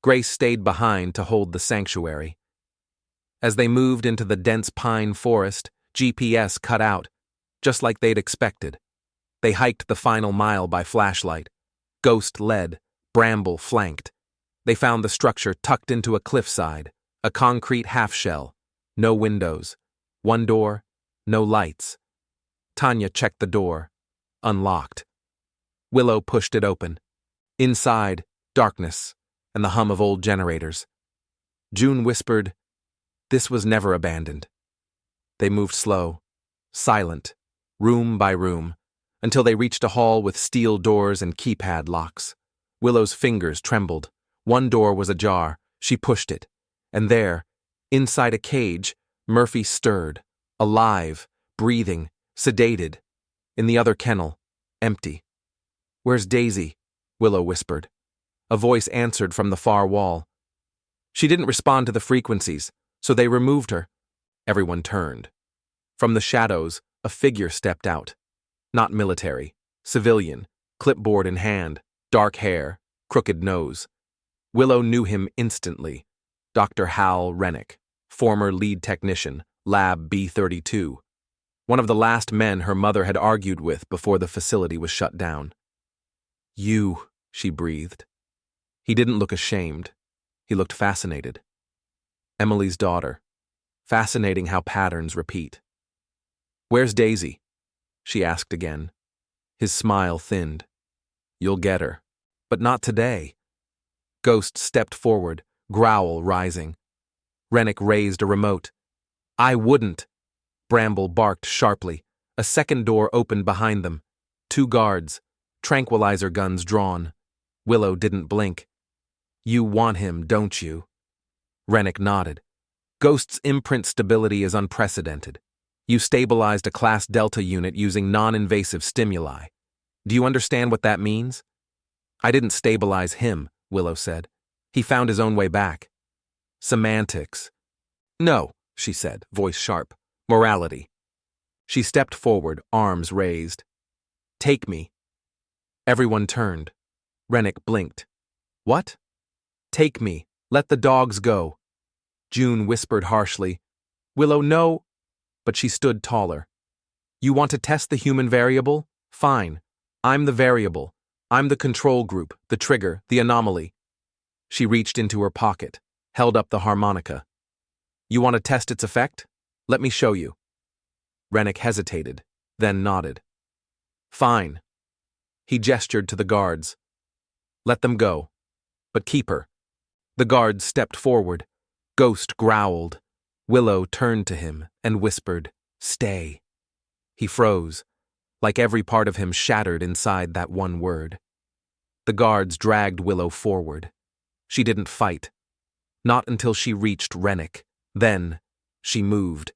Grace stayed behind to hold the sanctuary. As they moved into the dense pine forest, GPS cut out, just like they'd expected. They hiked the final mile by flashlight. Ghost led, Bramble flanked. They found the structure tucked into a cliffside, a concrete half-shell, no windows, 1 door, no lights. Tanya checked the door, unlocked. Willow pushed it open. Inside, darkness and the hum of old generators. June whispered, this was never abandoned. They moved slow, silent, room by room, until they reached a hall with steel doors and keypad locks. Willow's fingers trembled. 1 door was ajar. She pushed it. And there, inside a cage, Murphy stirred, alive, breathing, sedated. In the other kennel, empty. Where's Daisy? Willow whispered. A voice answered from the far wall. She didn't respond to the frequencies, so they removed her. Everyone turned. From the shadows, a figure stepped out. Not military, civilian, clipboard in hand, dark hair, crooked nose. Willow knew him instantly. Dr. Hal Rennick, former lead technician, Lab B32. One of the last men her mother had argued with before the facility was shut down. You, she breathed. He didn't look ashamed. He looked fascinated. Emily's daughter. Fascinating how patterns repeat. "Where's Daisy?" she asked again. His smile thinned. "You'll get her. But not today." Ghost stepped forward, growl rising. Rennick raised a remote. "I wouldn't." Bramble barked sharply. A second door opened behind them. 2 guards, tranquilizer guns drawn. Willow didn't blink. "You want him, don't you?" Rennick nodded. "Ghost's imprint stability is unprecedented. You stabilized a Class Delta unit using non-invasive stimuli. Do you understand what that means?" "I didn't stabilize him," Willow said. "He found his own way back." "Semantics." "No," she said, voice sharp. "Morality." She stepped forward, arms raised. "Take me." Everyone turned. Rennick blinked. "What?" "Take me. Let the dogs go." June whispered harshly. "Willow, no." But she stood taller. "You want to test the human variable? Fine. I'm the variable. I'm the control group, the trigger, the anomaly." She reached into her pocket, held up the harmonica. "You want to test its effect? Let me show you." Rennick hesitated, then nodded. "Fine." He gestured to the guards. "Let them go. But keep her." The guards stepped forward. Ghost growled. Willow turned to him and whispered, "Stay." He froze, like every part of him shattered inside that one word. The guards dragged Willow forward. She didn't fight. Not until she reached Rennick. Then she moved,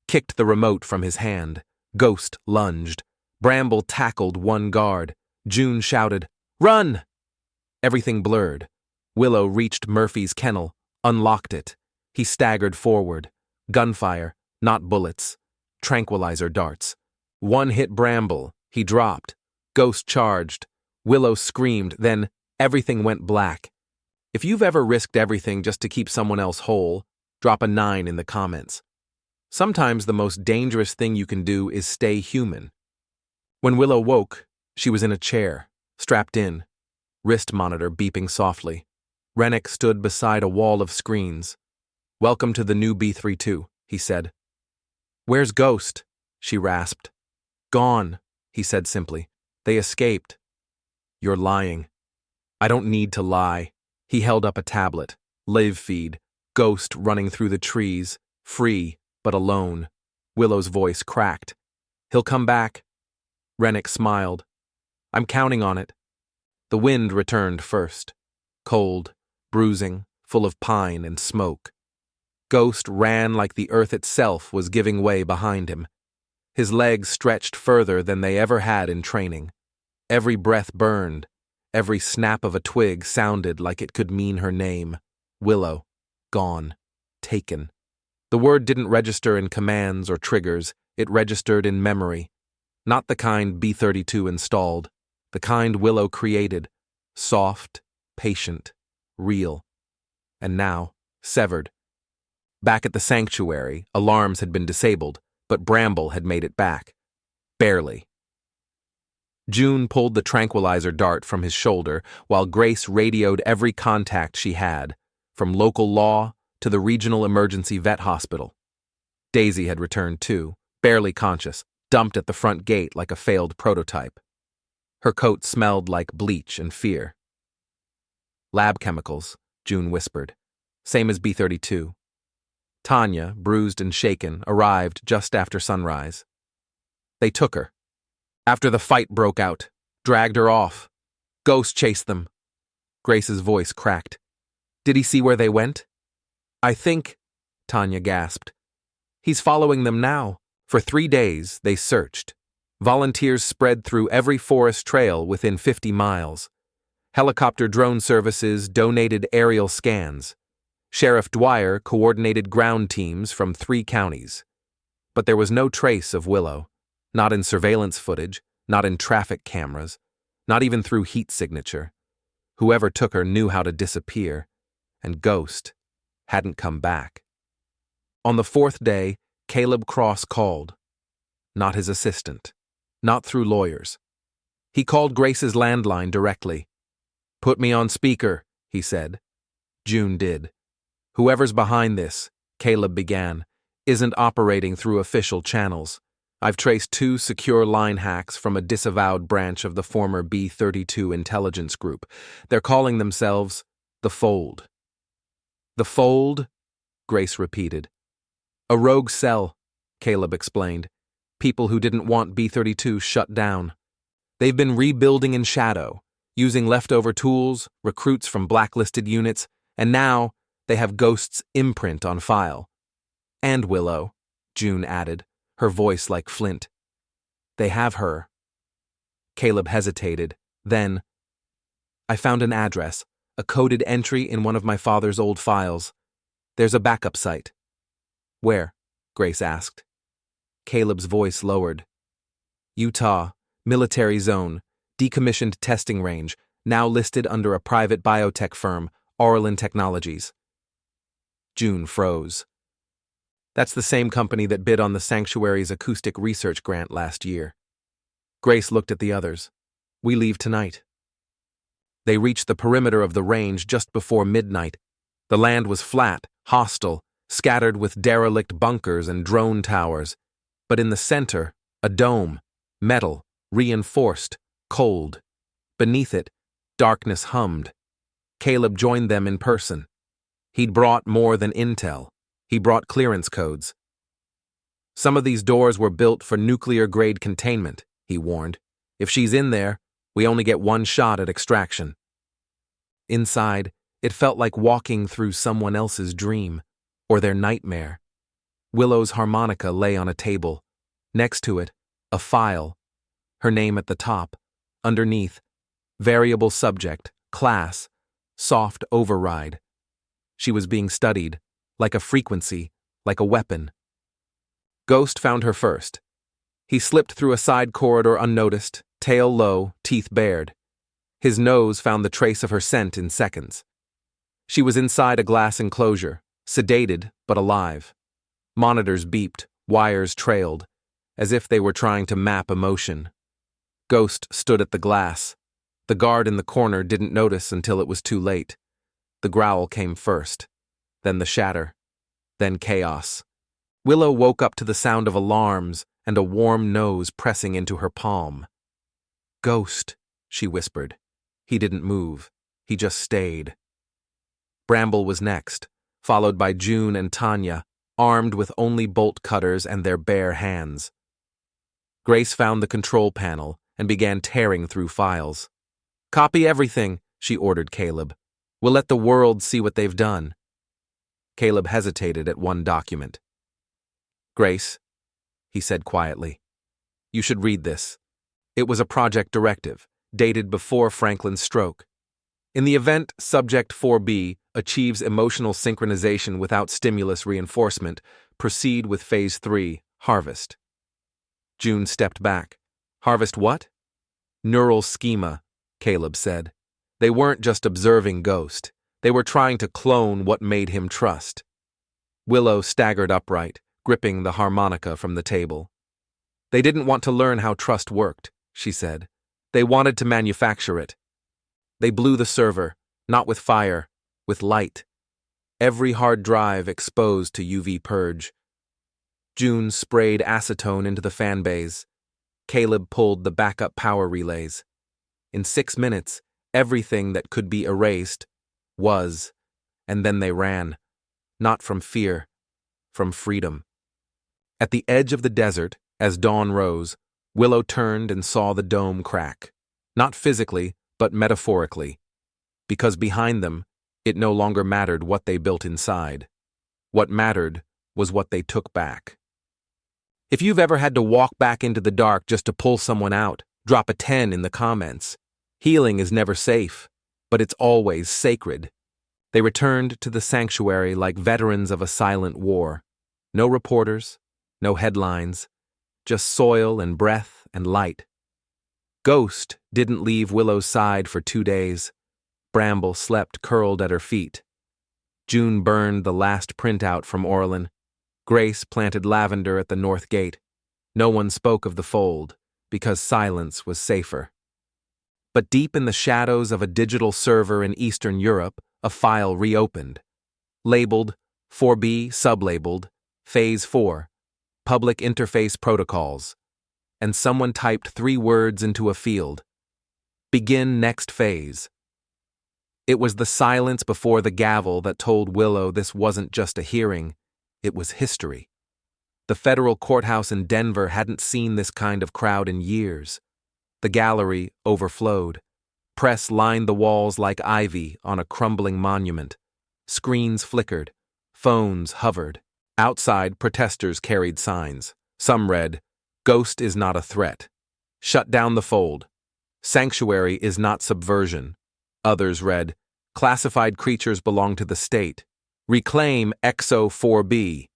kicked the remote from his hand. Ghost lunged. Bramble tackled one guard. June shouted, "Run!" Everything blurred. Willow reached Murphy's kennel, unlocked it. He staggered forward. Gunfire, not bullets. Tranquilizer darts. One hit Bramble. He dropped. Ghost charged. Willow screamed, then everything went black. If you've ever risked everything just to keep someone else whole, drop a 9 in the comments. Sometimes the most dangerous thing you can do is stay human. When Willow woke, she was in a chair, strapped in, wrist monitor beeping softly. Rennick stood beside a wall of screens. "Welcome to the new B32, he said. "Where's Ghost?" she rasped. "Gone," he said simply. "They escaped." "You're lying." "I don't need to lie." He held up a tablet. Live feed. Ghost running through the trees. Free, but alone. Willow's voice cracked. "He'll come back." Rennick smiled. "I'm counting on it." The wind returned first. Cold, bruising, full of pine and smoke. Ghost ran like the earth itself was giving way behind him. His legs stretched further than they ever had in training. Every breath burned. Every snap of a twig sounded like it could mean her name. Willow. Gone. Taken. The word didn't register in commands or triggers. It registered in memory. Not the kind B32 installed. The kind Willow created. Soft, patient, real. And now, severed. Back at the sanctuary, alarms had been disabled, but Bramble had made it back. Barely. June pulled the tranquilizer dart from his shoulder while Grace radioed every contact she had, from local law to the regional emergency vet hospital. Daisy had returned too, barely conscious, dumped at the front gate like a failed prototype. Her coat smelled like bleach and fear. "Lab chemicals," June whispered. "Same as B32. Tanya, bruised and shaken, arrived just after sunrise. They took her. After the fight broke out, dragged her off. Ghost chased them." Grace's voice cracked. "Did he see where they went?" "I think," Tanya gasped. "He's following them now." For 3 days, they searched. Volunteers spread through every forest trail within 50 miles. Helicopter drone services donated aerial scans. Sheriff Dwyer coordinated ground teams from 3 counties. But there was no trace of Willow. Not in surveillance footage, not in traffic cameras, not even through heat signature. Whoever took her knew how to disappear, and Ghost hadn't come back. On the 4th day, Caleb Cross called. Not his assistant. Not through lawyers. He called Grace's landline directly. "Put me on speaker," he said. June did. "Whoever's behind this," Caleb began, "isn't operating through official channels. I've traced 2 secure line hacks from a disavowed branch of the former B-32 intelligence group. They're calling themselves the Fold. The Fold? Grace repeated. A rogue cell, Caleb explained. People who didn't want B-32 shut down. They've been rebuilding in shadow, using leftover tools, recruits from blacklisted units, and now they have Ghost's imprint on file. And Willow, June added, her voice like flint. They have her. Caleb hesitated. Then, I found an address, a coded entry in one of my father's old files. There's a backup site. Where? Grace asked. Caleb's voice lowered. Utah, military zone, decommissioned testing range, now listed under a private biotech firm, Autism Technologies. June froze. That's the same company that bid on the sanctuary's acoustic research grant last year. Grace looked at the others. We leave tonight. They reached the perimeter of the range just before midnight. The land was flat, hostile, scattered with derelict bunkers and drone towers. But in the center, a dome, metal, reinforced, cold. Beneath it, darkness hummed. Caleb joined them in person. He'd brought more than intel. He brought clearance codes. Some of these doors were built for nuclear-grade containment, he warned. If she's in there, we only get one shot at extraction. Inside, it felt like walking through someone else's dream, or their nightmare. Willow's harmonica lay on a table. Next to it, a file. Her name at the top. Underneath, variable subject, class, soft override. She was being studied, like a frequency, like a weapon. Ghost found her first. He slipped through a side corridor unnoticed, tail low, teeth bared. His nose found the trace of her scent in seconds. She was inside a glass enclosure, sedated but alive. Monitors beeped, wires trailed, as if they were trying to map emotion. Ghost stood at the glass. The guard in the corner didn't notice until it was too late. The growl came first, then the shatter, then chaos. Willow woke up to the sound of alarms and a warm nose pressing into her palm. Ghost, she whispered. He didn't move. He just stayed. Bramble was next, followed by June and Tanya, armed with only bolt cutters and their bare hands. Grace found the control panel and began tearing through files. Copy everything, she ordered Caleb. We'll let the world see what they've done. Caleb hesitated at one document. Grace, he said quietly, you should read this. It was a project directive, dated before Franklin's stroke. In the event Subject 4B achieves emotional synchronization without stimulus reinforcement, proceed with Phase 3, Harvest. June stepped back. Harvest what? Neural schema, Caleb said. They weren't just observing Ghost. They were trying to clone what made him trust. Willow staggered upright, gripping the harmonica from the table. They didn't want to learn how trust worked, she said. They wanted to manufacture it. They blew the server, not with fire, with light. Every hard drive exposed to UV purge. June sprayed acetone into the fan bays. Caleb pulled the backup power relays. In 6 minutes, everything that could be erased was, and then they ran. Not from fear, from freedom. At the edge of the desert, as dawn rose, Willow turned and saw the dome crack. Not physically, but metaphorically. Because behind them, it no longer mattered what they built inside. What mattered was what they took back. If you've ever had to walk back into the dark just to pull someone out, drop a 10 in the comments. Healing is never safe, but it's always sacred. They returned to the sanctuary like veterans of a silent war. No reporters, no headlines, just soil and breath and light. Ghost didn't leave Willow's side for 2 days. Bramble slept curled at her feet. June burned the last printout from Orlin. Grace planted lavender at the north gate. No one spoke of the fold, because silence was safer. But deep in the shadows of a digital server in Eastern Europe, a file reopened. Labeled 4B, sublabeled Phase 4. public interface protocols, and someone typed 3 words into a field. Begin next phase. It was the silence before the gavel that told Willow this wasn't just a hearing, it was history. The federal courthouse in Denver hadn't seen this kind of crowd in years. The gallery overflowed. Press lined the walls like ivy on a crumbling monument. Screens flickered. Phones hovered. Outside, protesters carried signs. Some read, "Ghost is not a threat." "Shut down the fold." "Sanctuary is not subversion." Others read, "Classified creatures belong to the state." "Reclaim Exo 4B."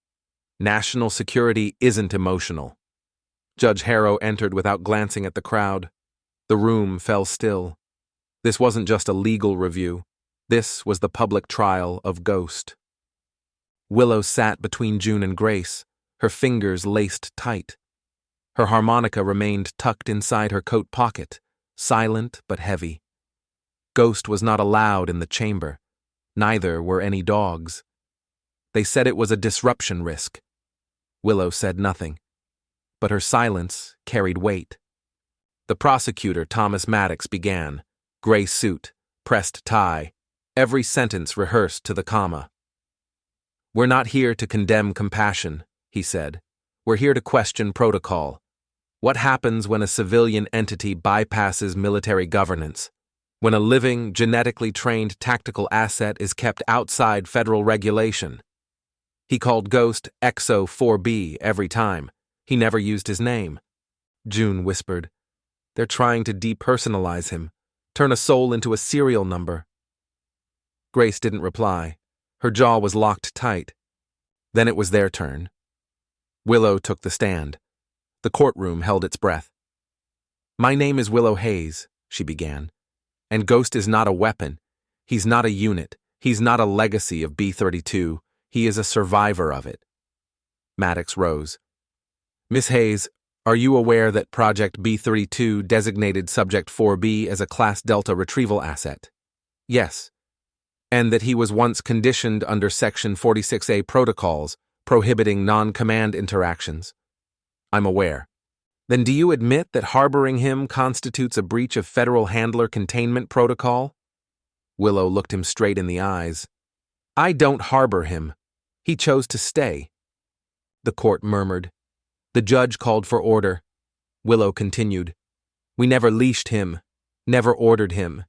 "National security isn't emotional." Judge Harrow entered without glancing at the crowd. The room fell still. This wasn't just a legal review. This was the public trial of Ghost. Willow sat between June and Grace, her fingers laced tight. Her harmonica remained tucked inside her coat pocket, silent but heavy. Ghost was not allowed in the chamber. Neither were any dogs. They said it was a disruption risk. Willow said nothing, but her silence carried weight. The prosecutor, Thomas Maddox, began. Gray suit, pressed tie, every sentence rehearsed to the comma. "We're not here to condemn compassion," he said. "We're here to question protocol. What happens when a civilian entity bypasses military governance? When a living, genetically trained tactical asset is kept outside federal regulation?" He called Ghost Exo 4B every time. He never used his name. June whispered, "They're trying to depersonalize him, turn a soul into a serial number." Grace didn't reply. Her jaw was locked tight. Then it was their turn. Willow took the stand. The courtroom held its breath. "My name is Willow Hayes," she began. "And Ghost is not a weapon. He's not a unit. He's not a legacy of B-32. He is a survivor of it." Maddox rose. "Miss Hayes, are you aware that Project B-32 designated Subject 4B as a Class Delta retrieval asset?" "Yes." "And that he was once conditioned under Section 46A protocols prohibiting non-command interactions?" "I'm aware." "Then do you admit that harboring him constitutes a breach of federal handler containment protocol?" Willow looked him straight in the eyes. "I don't harbor him. He chose to stay." The court murmured. The judge called for order. Willow continued. "We never leashed him, never ordered him.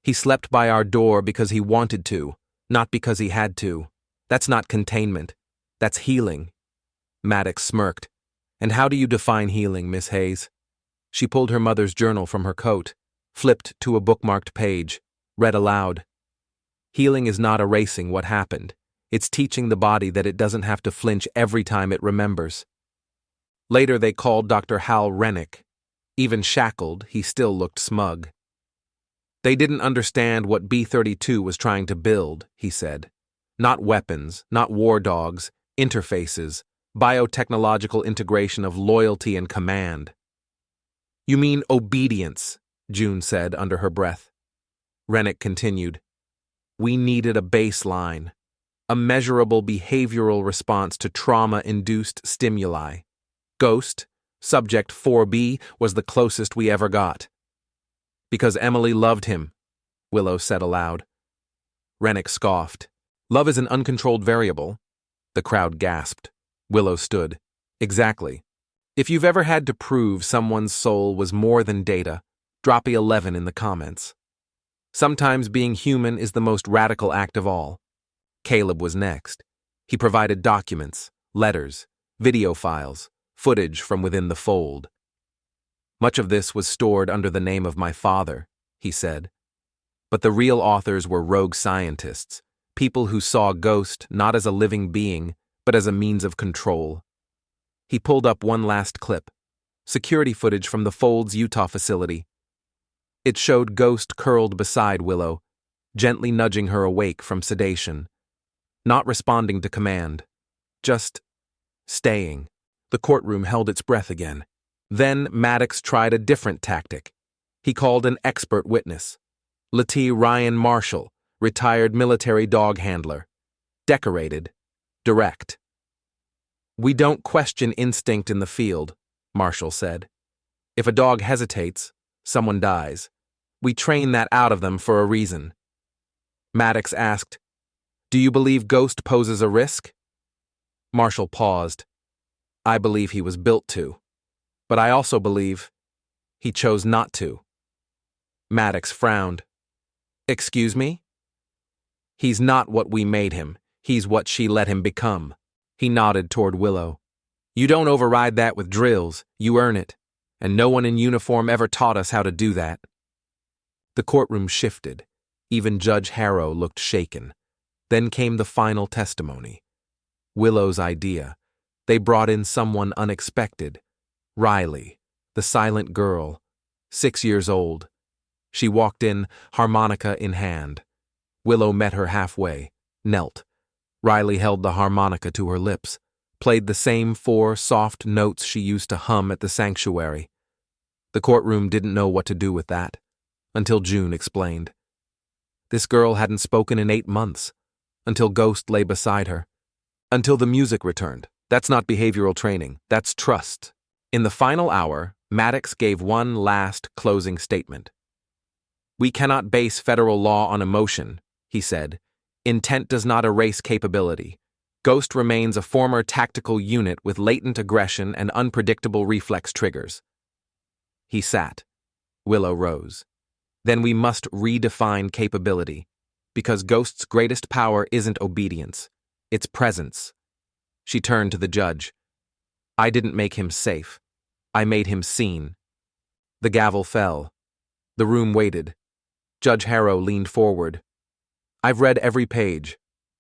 He slept by our door because he wanted to, not because he had to. That's not containment. That's healing." Maddox smirked. "And how do you define healing, Miss Hayes?" She pulled her mother's journal from her coat, flipped to a bookmarked page, read aloud. "Healing is not erasing what happened. It's teaching the body that it doesn't have to flinch every time it remembers." Later they called Dr. Hal Rennick. Even shackled, he still looked smug. "They didn't understand what B-32 was trying to build," he said. "Not weapons, not war dogs, interfaces, biotechnological integration of loyalty and command." "You mean obedience," June said under her breath. Rennick continued. "We needed a baseline, a measurable behavioral response to trauma-induced stimuli. Ghost, Subject 4B, was the closest we ever got." "Because Emily loved him," Willow said aloud. Rennick scoffed. "Love is an uncontrolled variable." The crowd gasped. Willow stood. "Exactly. If you've ever had to prove someone's soul was more than data, drop 11 in the comments. Sometimes being human is the most radical act of all." Caleb was next. He provided documents, letters, video files, footage from within the fold. "Much of this was stored under the name of my father," he said. "But the real authors were rogue scientists, people who saw Ghost not as a living being, but as a means of control." He pulled up one last clip, security footage from the Fold's Utah facility. It showed Ghost curled beside Willow, gently nudging her awake from sedation. Not responding to command, just staying. The courtroom held its breath again. Then Maddox tried a different tactic. He called an expert witness. Latie Ryan Marshall, retired military dog handler. Decorated. Direct. We don't question instinct in the field, Marshall said. If a dog hesitates, someone dies. We train that out of them for a reason. Maddox asked, "Do you believe Ghost poses a risk?" Marshall paused. "I believe he was built to. But I also believe he chose not to." Maddox frowned. "Excuse me?" "He's not what we made him. He's what she let him become." He nodded toward Willow. "You don't override that with drills, you earn it. And no one in uniform ever taught us how to do that." The courtroom shifted. Even Judge Harrow looked shaken. Then came the final testimony. Willow's idea. They brought in someone unexpected. Riley, the silent girl, 6 years old. She walked in, harmonica in hand. Willow met her halfway, knelt. Riley held the harmonica to her lips, played the same 4 soft notes she used to hum at the sanctuary. The courtroom didn't know what to do with that, until June explained. This girl hadn't spoken in 8 months, until Ghost lay beside her. Until the music returned. That's not behavioral training, that's trust. In the final hour, Maddox gave one last closing statement. "We cannot base federal law on emotion," he said. "Intent does not erase capability. Ghost remains a former tactical unit with latent aggression and unpredictable reflex triggers." He sat. Willow rose. "Then we must redefine capability, because Ghost's greatest power isn't obedience, it's presence." She turned to the judge. "I didn't make him safe. I made him seen." The gavel fell. The room waited. Judge Harrow leaned forward. "I've read every page,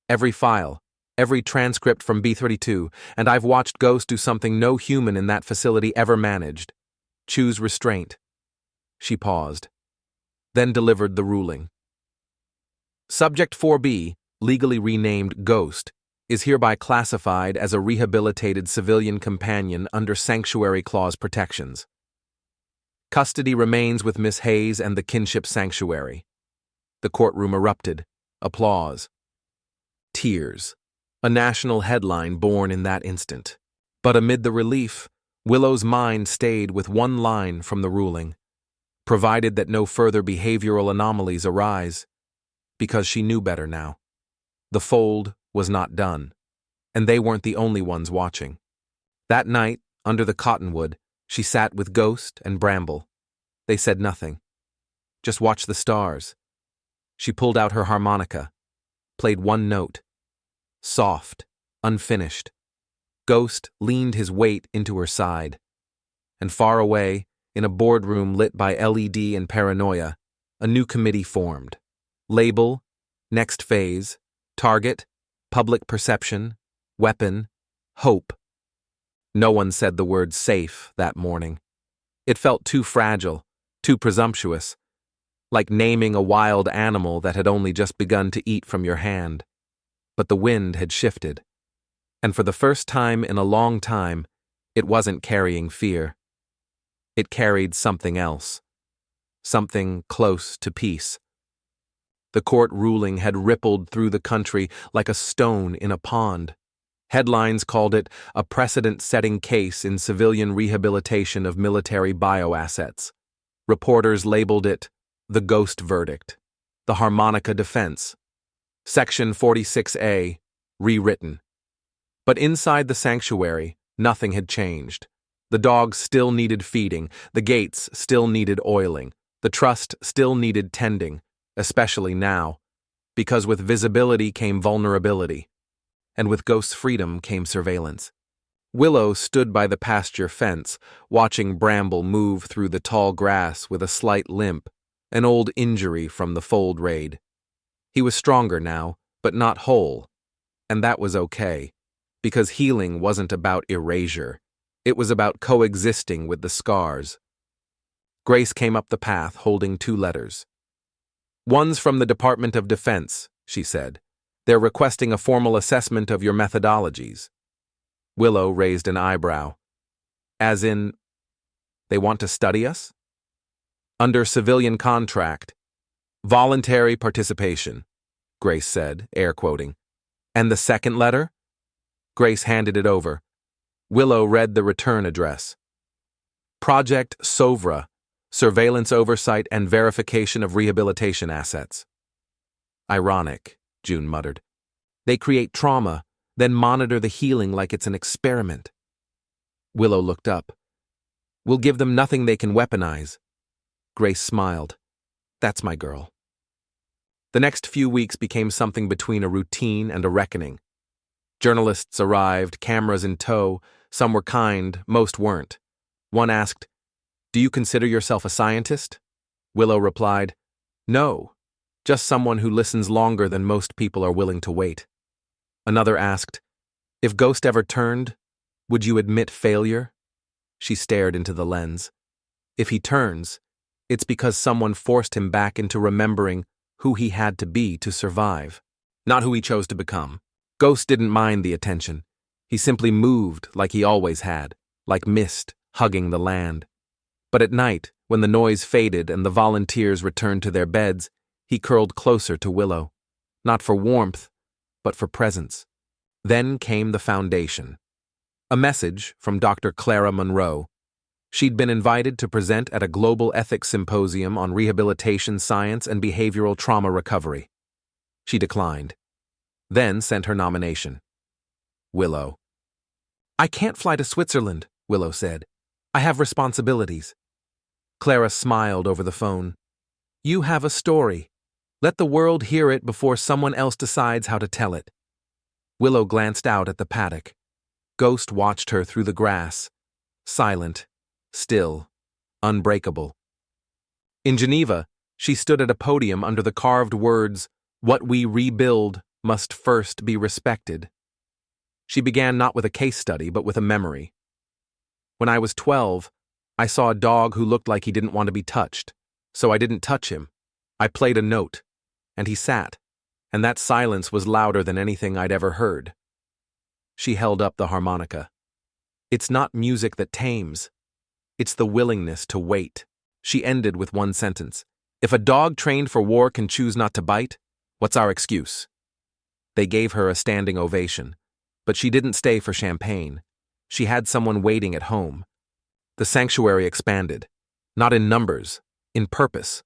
every file, every transcript from B32, and I've watched Ghost do something no human in that facility ever managed. Choose restraint." She paused, then delivered the ruling. Subject 4B, legally renamed Ghost, is hereby classified as a rehabilitated civilian companion under Sanctuary Clause protections. Custody remains with Miss Hayes and the Kinship Sanctuary. The courtroom erupted. Applause. Tears. A national headline born in that instant. But amid the relief, Willow's mind stayed with one line from the ruling. Provided that no further behavioral anomalies arise, because she knew better now. The fold was not done, and they weren't the only ones watching. That night, under the cottonwood, she sat with Ghost and Bramble. They said nothing. Just watched the stars. She pulled out her harmonica, played one note. Soft, unfinished. Ghost leaned his weight into her side. And far away, in a boardroom lit by LED and paranoia, a new committee formed. Label, next phase, target, public perception, weapon, hope. No one said the word safe that morning. It felt too fragile, too presumptuous, like naming a wild animal that had only just begun to eat from your hand. But the wind had shifted, and for the first time in a long time, it wasn't carrying fear. It carried something else, something close to peace. The court ruling had rippled through the country like a stone in a pond. Headlines called it a precedent-setting case in civilian rehabilitation of military bioassets. Reporters labeled it the Ghost verdict, the harmonica defense, Section 46A, rewritten. But inside the sanctuary, nothing had changed. The dogs still needed feeding, the gates still needed oiling, the trust still needed tending, especially now, because with visibility came vulnerability, and with Ghost's freedom came surveillance. Willow stood by the pasture fence, watching Bramble move through the tall grass with a slight limp, an old injury from the fold raid. He was stronger now, but not whole, and that was okay, because healing wasn't about erasure. It was about coexisting with the scars. Grace came up the path holding 2 letters. "One's from the Department of Defense," she said. "They're requesting a formal assessment of your methodologies." Willow raised an eyebrow. "As in, they want to study us?" "Under civilian contract. Voluntary participation," Grace said, air quoting. "And the second letter?" Grace handed it over. Willow read the return address. Project SOVRA, Surveillance Oversight and Verification of Rehabilitation Assets. Ironic, June muttered. They create trauma, then monitor the healing like it's an experiment. Willow looked up. We'll give them nothing they can weaponize. Grace smiled. That's my girl. The next few weeks became something between a routine and a reckoning. Journalists arrived, cameras in tow. Some were kind, most weren't. One asked, "Do you consider yourself a scientist?" Willow replied, "No, just someone who listens longer than most people are willing to wait." Another asked, "If Ghost ever turned, would you admit failure?" She stared into the lens. "If he turns, it's because someone forced him back into remembering who he had to be to survive, not who he chose to become." Ghost didn't mind the attention. He simply moved like he always had, like mist hugging the land. But at night, when the noise faded and the volunteers returned to their beds, he curled closer to Willow, not for warmth, but for presence. Then came the foundation. A message from Dr. Clara Monroe. She'd been invited to present at a global ethics symposium on rehabilitation science and behavioral trauma recovery. She declined, then sent her nomination. Willow. "I can't fly to Switzerland," Willow said. "I have responsibilities." Clara smiled over the phone. "You have a story. Let the world hear it before someone else decides how to tell it." Willow glanced out at the paddock. Ghost watched her through the grass, silent, still, unbreakable. In Geneva, she stood at a podium under the carved words, "What we rebuild must first be respected." She began not with a case study, but with a memory. "When I was 12, I saw a dog who looked like he didn't want to be touched, so I didn't touch him. I played a note, and he sat, and that silence was louder than anything I'd ever heard." She held up the harmonica. "It's not music that tames. It's the willingness to wait." She ended with one sentence. "If a dog trained for war can choose not to bite, what's our excuse?" They gave her a standing ovation, but she didn't stay for champagne. She had someone waiting at home. The sanctuary expanded, not in numbers, in purpose.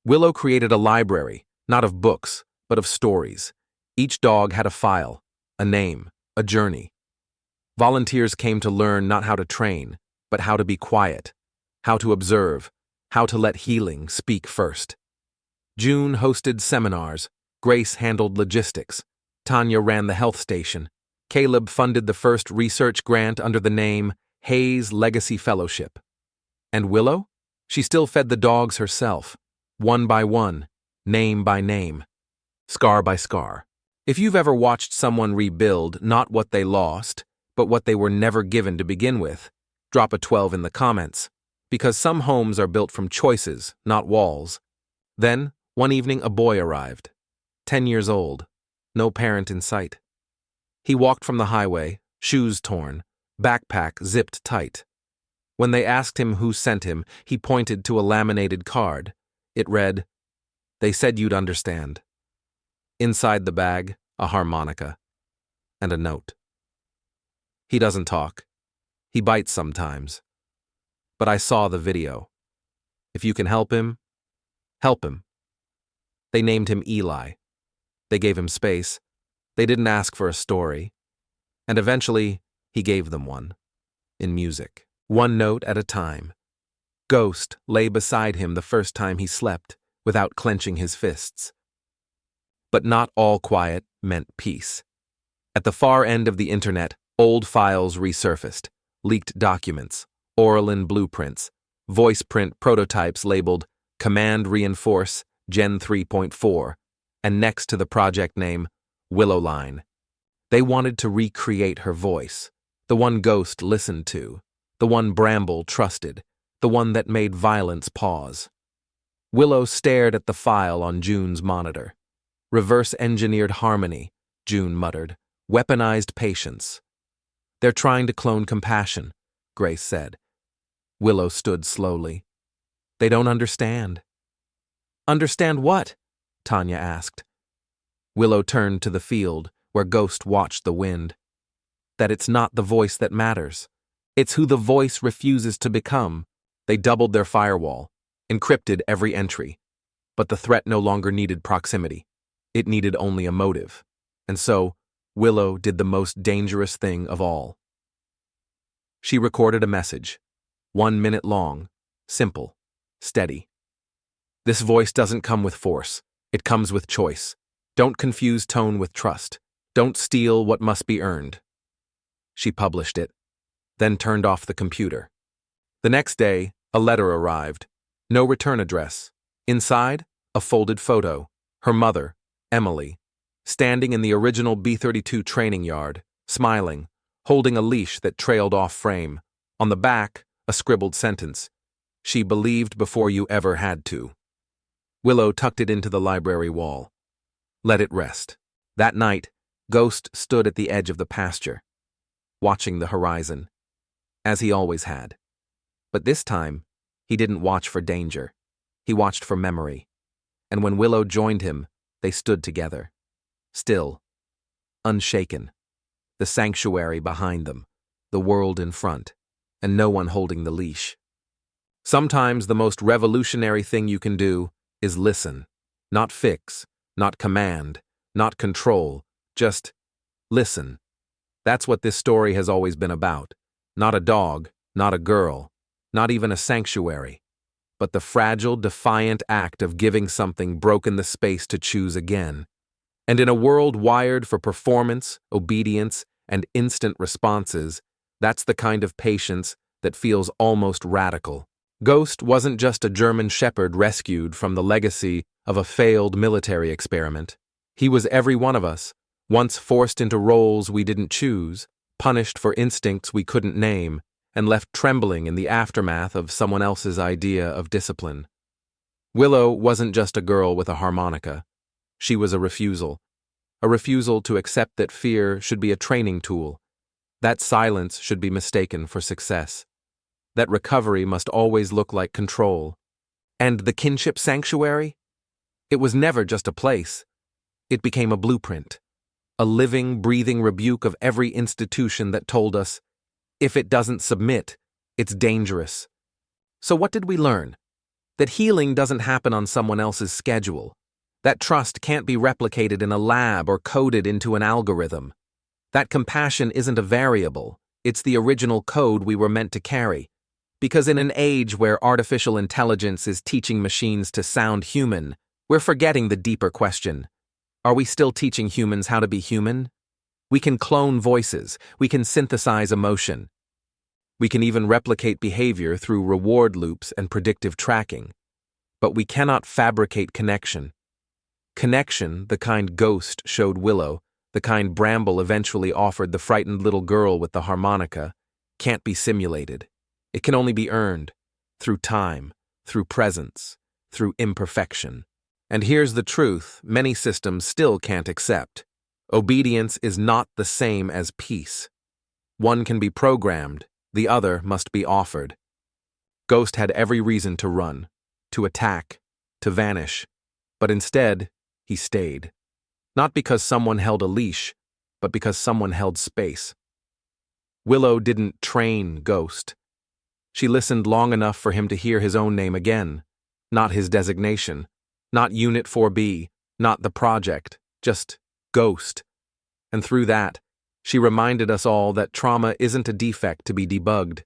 Willow created a library, not of books, but of stories. Each dog had a file, a name, a journey. Volunteers came to learn not how to train, but how to be quiet, how to observe, how to let healing speak first. June hosted seminars. Grace handled logistics. Tanya ran the health station. Caleb funded the first research grant under the name Hayes Legacy Fellowship. And Willow? She still fed the dogs herself, one by one, name by name, scar by scar. If you've ever watched someone rebuild not what they lost, but what they were never given to begin with, drop a 12 in the comments, because some homes are built from choices, not walls. Then, one evening, a boy arrived, 10 years old, no parent in sight. He walked from the highway, shoes torn, backpack zipped tight. When they asked him who sent him, he pointed to a laminated card. It read, "They said you'd understand." Inside the bag, a harmonica and a note. He doesn't talk. He bites sometimes. But I saw the video. If you can help him, help him. They named him Eli. They gave him space. They didn't ask for a story. And eventually, he gave them one. In music. One note at a time. Ghost lay beside him the first time he slept, without clenching his fists. But not all quiet meant peace. At the far end of the internet, old files resurfaced, leaked documents, Oralin blueprints, voice print prototypes labeled Command Reinforce Gen 3.4, and next to the project name, Willowline. They wanted to recreate her voice, the one Ghost listened to, the one Bramble trusted, the one that made violence pause. Willow stared at the file on June's monitor. Reverse-engineered harmony, June muttered. Weaponized patience. They're trying to clone compassion, Grace said. Willow stood slowly. They don't understand. Understand what? Tanya asked. Willow turned to the field, where Ghost watched the wind. that it's not the voice that matters. It's who the voice refuses to become. They doubled their firewall, encrypted every entry. But the threat no longer needed proximity. It needed only a motive. And so, Willow did the most dangerous thing of all. She recorded a message, 1 minute long, simple, steady. This voice doesn't come with force. It comes with choice. Don't confuse tone with trust. Don't steal what must be earned. She published it, then turned off the computer. The next day, a letter arrived. No return address. Inside, a folded photo. Her mother, Emily, standing in the original B-32 training yard, smiling, holding a leash that trailed off frame. On the back, a scribbled sentence. She believed before you ever had to. Willow tucked it into the library wall. Let it rest. That night, Ghost stood at the edge of the pasture, watching the horizon, as he always had. But this time, he didn't watch for danger. He watched for memory. And when Willow joined him, they stood together. Still, unshaken. The sanctuary behind them, the world in front, and no one holding the leash. Sometimes the most revolutionary thing you can do is listen. Not fix, not command, not control, just listen. That's what this story has always been about. Not a dog, not a girl, not even a sanctuary, but the fragile, defiant act of giving something broken the space to choose again. And in a world wired for performance, obedience, and instant responses, that's the kind of patience that feels almost radical. Ghost wasn't just a German shepherd rescued from the legacy of a failed military experiment. He was every one of us, once forced into roles we didn't choose, punished for instincts we couldn't name, and left trembling in the aftermath of someone else's idea of discipline. Willow wasn't just a girl with a harmonica. She was a refusal to accept that fear should be a training tool, that silence should be mistaken for success, that recovery must always look like control. And the kinship sanctuary? It was never just a place. It became a blueprint, a living, breathing rebuke of every institution that told us, if it doesn't submit, it's dangerous. So what did we learn? That healing doesn't happen on someone else's schedule. That trust can't be replicated in a lab or coded into an algorithm. That compassion isn't a variable, it's the original code we were meant to carry. Because in an age where artificial intelligence is teaching machines to sound human, we're forgetting the deeper question. Are we still teaching humans how to be human? We can clone voices, we can synthesize emotion. We can even replicate behavior through reward loops and predictive tracking. But we cannot fabricate connection. Connection, the kind Ghost showed Willow, the kind Bramble eventually offered the frightened little girl with the harmonica, can't be simulated. It can only be earned, through time, through presence, through imperfection. And here's the truth many systems still can't accept. Obedience is not the same as peace. One can be programmed, the other must be offered. Ghost had every reason to run, to attack, to vanish, but instead, he stayed. Not because someone held a leash, but because someone held space. Willow didn't train Ghost. She listened long enough for him to hear his own name again, not his designation, not Unit 4B, not the project, just Ghost. And through that, she reminded us all that trauma isn't a defect to be debugged.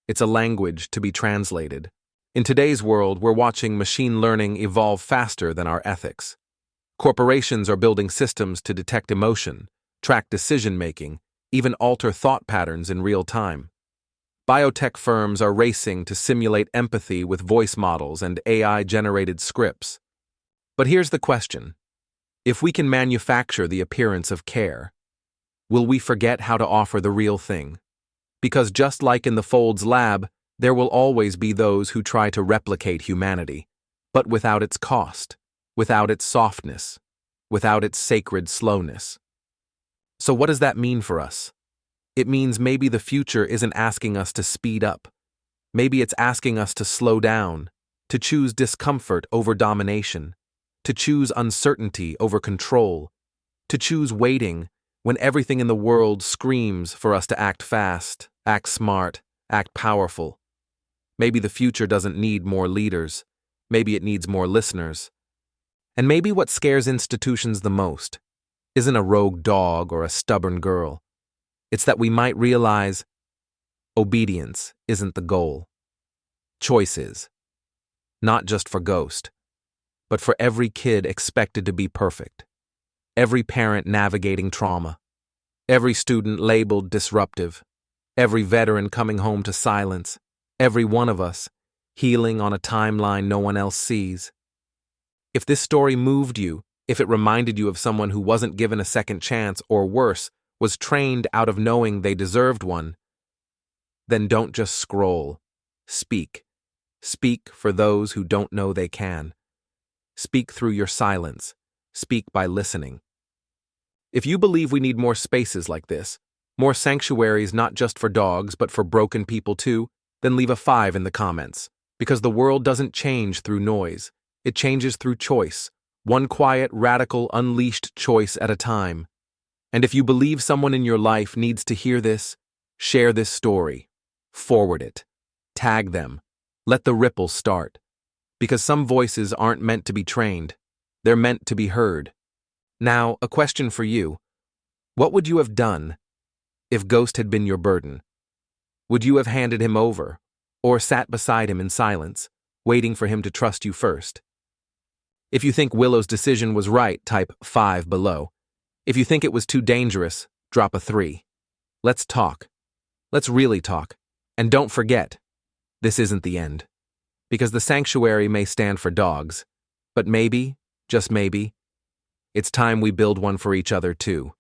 It's a language to be translated. In today's world, we're watching machine learning evolve faster than our ethics. Corporations are building systems to detect emotion, track decision-making, even alter thought patterns in real time. Biotech firms are racing to simulate empathy with voice models and AI-generated scripts. But here's the question. If we can manufacture the appearance of care, will we forget how to offer the real thing? Because just like in the Folds lab, there will always be those who try to replicate humanity, but without its cost, without its softness, without its sacred slowness. So what does that mean for us? It means maybe the future isn't asking us to speed up. Maybe it's asking us to slow down, to choose discomfort over domination, to choose uncertainty over control, to choose waiting when everything in the world screams for us to act fast, act smart, act powerful. Maybe the future doesn't need more leaders. Maybe it needs more listeners. And maybe what scares institutions the most isn't a rogue dog or a stubborn girl. It's that we might realize obedience isn't the goal. Choice is. Not just for Ghost, but for every kid expected to be perfect. Every parent navigating trauma. Every student labeled disruptive. Every veteran coming home to silence. Every one of us healing on a timeline no one else sees. If this story moved you, if it reminded you of someone who wasn't given a second chance or worse, was trained out of knowing they deserved one, then don't just scroll. Speak. Speak for those who don't know they can. Speak through your silence. Speak by listening. If you believe we need more spaces like this, more sanctuaries not just for dogs but for broken people too, then leave a 5 in the comments. Because the world doesn't change through noise. It changes through choice. One quiet, radical, unleashed choice at a time. And if you believe someone in your life needs to hear this, share this story. Forward it. Tag them. Let the ripple start. Because some voices aren't meant to be trained. They're meant to be heard. Now, a question for you. What would you have done if Ghost had been your burden? Would you have handed him over, or sat beside him in silence, waiting for him to trust you first? If you think Willow's decision was right, type 5 below. If you think it was too dangerous, drop a 3. Let's talk. Let's really talk. And don't forget, this isn't the end. Because the sanctuary may stand for dogs, but maybe, just maybe, it's time we build one for each other too.